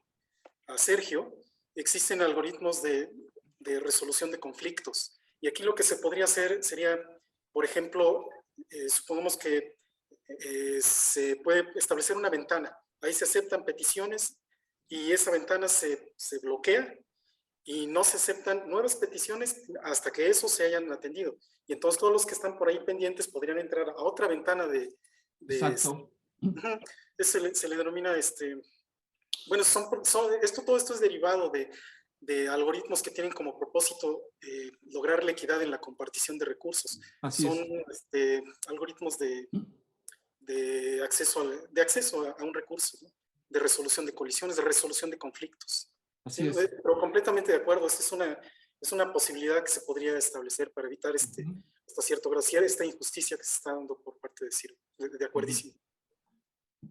a Sergio. Existen algoritmos de resolución de conflictos. Y aquí lo que se podría hacer sería, por ejemplo, supongamos que se puede establecer una ventana. Ahí se aceptan peticiones y esa ventana se bloquea y no se aceptan nuevas peticiones hasta que eso se hayan atendido. Y entonces todos los que están por ahí pendientes podrían entrar a otra ventana de Exacto. Se le denomina, bueno, todo esto es derivado de algoritmos que tienen como propósito lograr la equidad en la compartición de recursos. Son algoritmos de acceso a un recurso, ¿no? De resolución de colisiones, de resolución de conflictos. Así es. Pero completamente de acuerdo, es una posibilidad que se podría establecer para evitar hasta cierto grado, esta injusticia que se está dando por parte de CIRO. De acuerdísimo.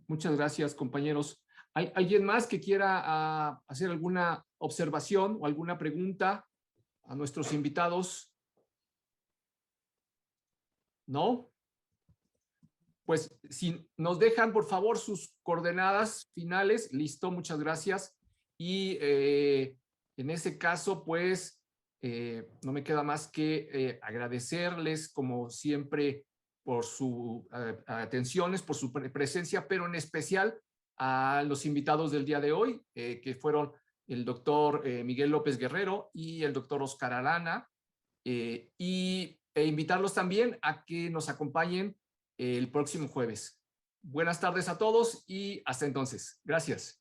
Muchas gracias, compañeros. ¿Hay alguien más que quiera hacer alguna observación o alguna pregunta a nuestros invitados? ¿No? Pues si nos dejan, por favor, sus coordenadas finales. Listo, muchas gracias. Y en ese caso, pues, no me queda más que agradecerles, como siempre, por sus atenciones, por su presencia, pero en especial a los invitados del día de hoy, que fueron el doctor Miguel López Guerrero y el doctor Oscar Arana, e invitarlos también a que nos acompañen el próximo jueves. Buenas tardes a todos y hasta entonces. Gracias.